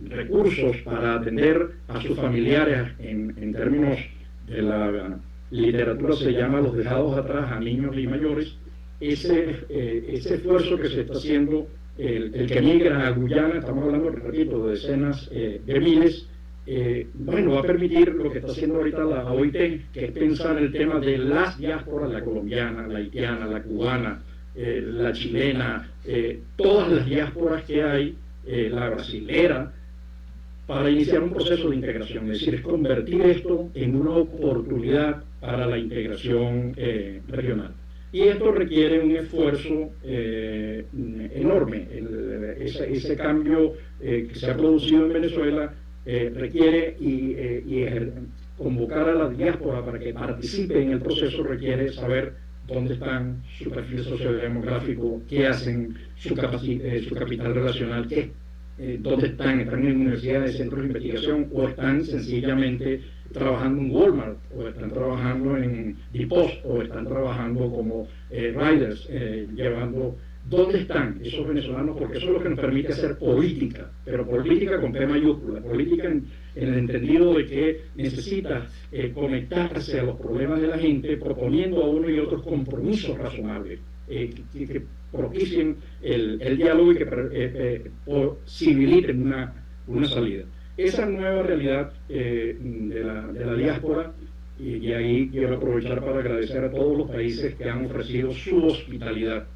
recursos para atender a sus familiares, en términos de la literatura se llama los dejados atrás, a niños y mayores. Ese esfuerzo que se está haciendo, el que migra a Guyana, estamos hablando, repito, de decenas de miles, va a permitir lo que está haciendo ahorita la OIT, que es pensar el tema de las diásporas, la colombiana, la haitiana, la cubana, la chilena, todas las diásporas que hay, la brasilera, para iniciar un proceso de integración. Es decir, es convertir esto en una oportunidad para la integración regional. Y esto requiere un esfuerzo enorme. Ese cambio que se ha producido en Venezuela requiere convocar a la diáspora para que participe en el proceso, requiere saber dónde están, su perfil sociodemográfico, qué hacen, su capital relacional, dónde están en universidades, centros de investigación, o están sencillamente trabajando en Walmart, o están trabajando en Dipost, o están trabajando como riders, llevando. ¿Dónde están esos venezolanos? Porque eso es lo que nos permite hacer política, pero política con P mayúscula, política en el entendido de que necesita conectarse a los problemas de la gente, proponiendo a uno y otros compromisos razonables que propicien el diálogo y que posibiliten una salida. Esa nueva realidad de la diáspora, y ahí quiero aprovechar para agradecer a todos los países que han ofrecido su hospitalidad.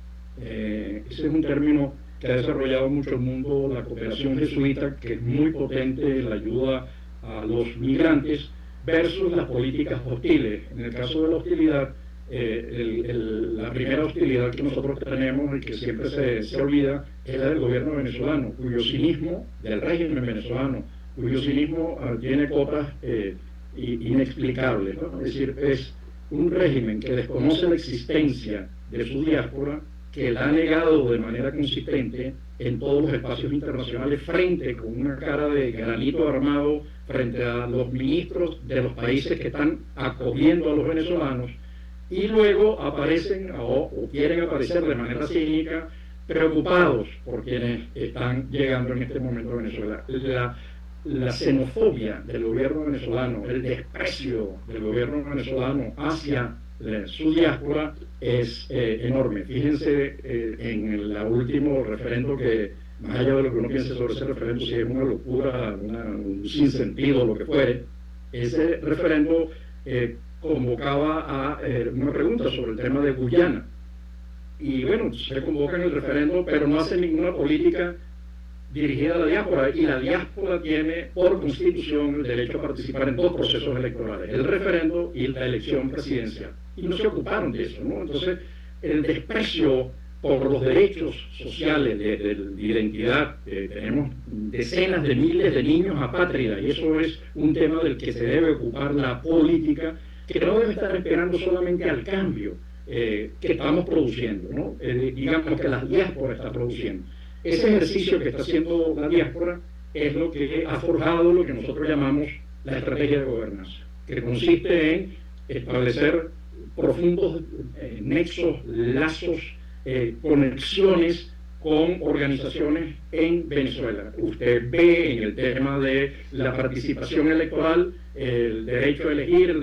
Ese es un término que ha desarrollado mucho el mundo, la cooperación jesuita, que es muy potente, la ayuda a los migrantes, versus las políticas hostiles. En el caso de la hostilidad, la primera hostilidad que nosotros tenemos y que siempre se olvida es la del gobierno venezolano, cuyo cinismo, del régimen venezolano, cuyo cinismo tiene cotas inexplicables, ¿no? Es decir, es un régimen que desconoce la existencia de su diáspora, que la ha negado de manera consistente en todos los espacios internacionales, frente con una cara de granito armado frente a los ministros de los países que están acogiendo a los venezolanos, y luego aparecen o quieren aparecer de manera cínica, preocupados por quienes están llegando en este momento a Venezuela. La xenofobia del gobierno venezolano, el desprecio del gobierno venezolano hacia su diáspora es enorme. Fíjense en el último referendo, que más allá de lo que uno piense sobre ese referendo, si es una locura, un sinsentido, lo que fuere, ese referendo convocaba a una pregunta sobre el tema de Guyana. Y bueno, se convoca en el referendo, pero no hace ninguna política dirigida a la diáspora, y la diáspora tiene por constitución el derecho a participar en dos procesos electorales, el referendo y la elección presidencial, y no se ocuparon de eso, ¿no? Entonces, el desprecio por los derechos sociales de identidad, tenemos decenas de miles de niños apátridas, y eso es un tema del que se debe ocupar la política, que no debe estar esperando solamente al cambio que estamos produciendo, ¿no? Digamos que la diáspora está produciendo. Ese ejercicio que está haciendo la diáspora es lo que ha forjado lo que nosotros llamamos la estrategia de gobernanza, que consiste en establecer profundos nexos, lazos, conexiones con organizaciones en Venezuela. Usted ve en el tema de la participación electoral, el derecho a elegir,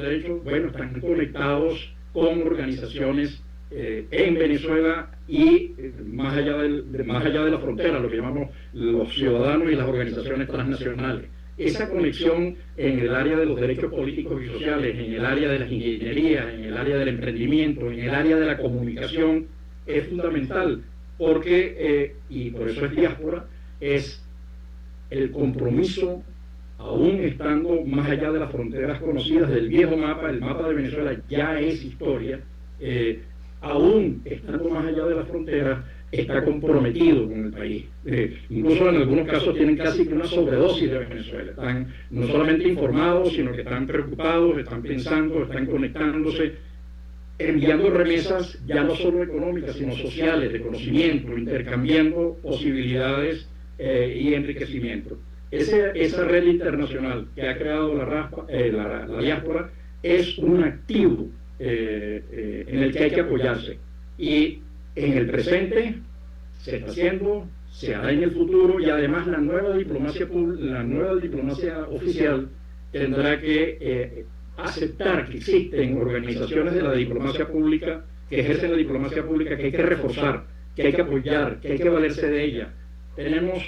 bueno, están conectados con organizaciones en Venezuela y más allá de la frontera, lo que llamamos los ciudadanos y las organizaciones transnacionales. Esa conexión en el área de los derechos políticos y sociales, en el área de las ingenierías, en el área del emprendimiento, en el área de la comunicación, es fundamental, porque, y por eso es diáspora, es el compromiso, aún estando más allá de las fronteras conocidas del viejo mapa. El mapa de Venezuela ya es historia, aún estando más allá de las fronteras, está comprometido con el país. Incluso en algunos casos tienen casi que una sobredosis de Venezuela. Están no solamente informados, sino que están preocupados, están pensando, están conectándose, enviando remesas ya no solo económicas, sino sociales, de conocimiento, intercambiando posibilidades y enriquecimiento. Esa red internacional que ha creado la diáspora es un activo en el que hay que apoyarse. Y en el presente se está haciendo, se hará en el futuro, y además la nueva diplomacia oficial tendrá que aceptar que existen organizaciones de la diplomacia pública que ejercen la diplomacia pública, que hay que reforzar, que hay que apoyar, que hay que valerse de ella. Tenemos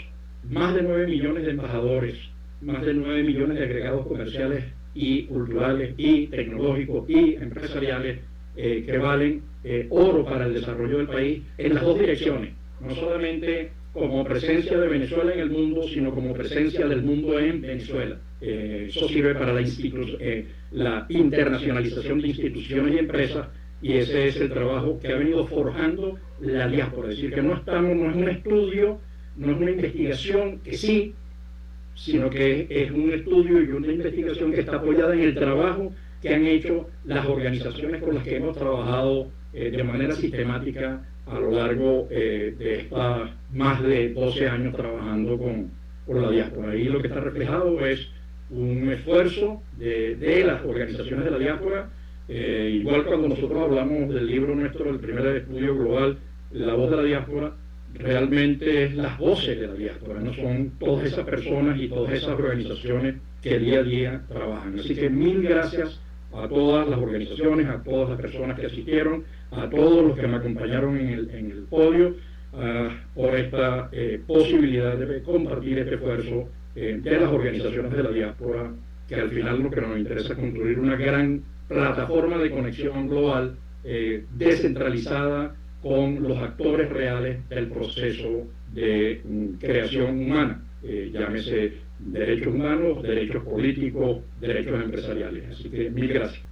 más de 9 millones de embajadores, más de 9 millones de agregados comerciales y culturales y tecnológicos y empresariales que valen oro para el desarrollo del país en las dos direcciones, no solamente como presencia de Venezuela en el mundo, sino como presencia del mundo en Venezuela. Eso sirve para la internacionalización de instituciones y empresas, y ese es el trabajo que ha venido forjando la diáspora. Es decir, que no es un estudio, no es una investigación que sí, sino que es un estudio y una investigación que está apoyada en el trabajo que han hecho las organizaciones con las que hemos trabajado de manera sistemática a lo largo de estos más de 12 años trabajando con la diáspora. Ahí lo que está reflejado es un esfuerzo de las organizaciones de la diáspora. Igual cuando nosotros hablamos del libro nuestro, el primer estudio global, La Voz de la Diáspora, realmente es las voces de la diáspora, no son todas esas personas y todas esas organizaciones que día a día trabajan. Así que mil gracias a todas las organizaciones, a todas las personas que asistieron, a todos los que me acompañaron en el podio, por esta posibilidad de compartir este esfuerzo de las organizaciones de la diáspora, que al final lo que nos interesa es construir una gran plataforma de conexión global descentralizada con los actores reales del proceso de creación humana, llámese derechos humanos, derechos políticos, derechos empresariales. Así que mil gracias.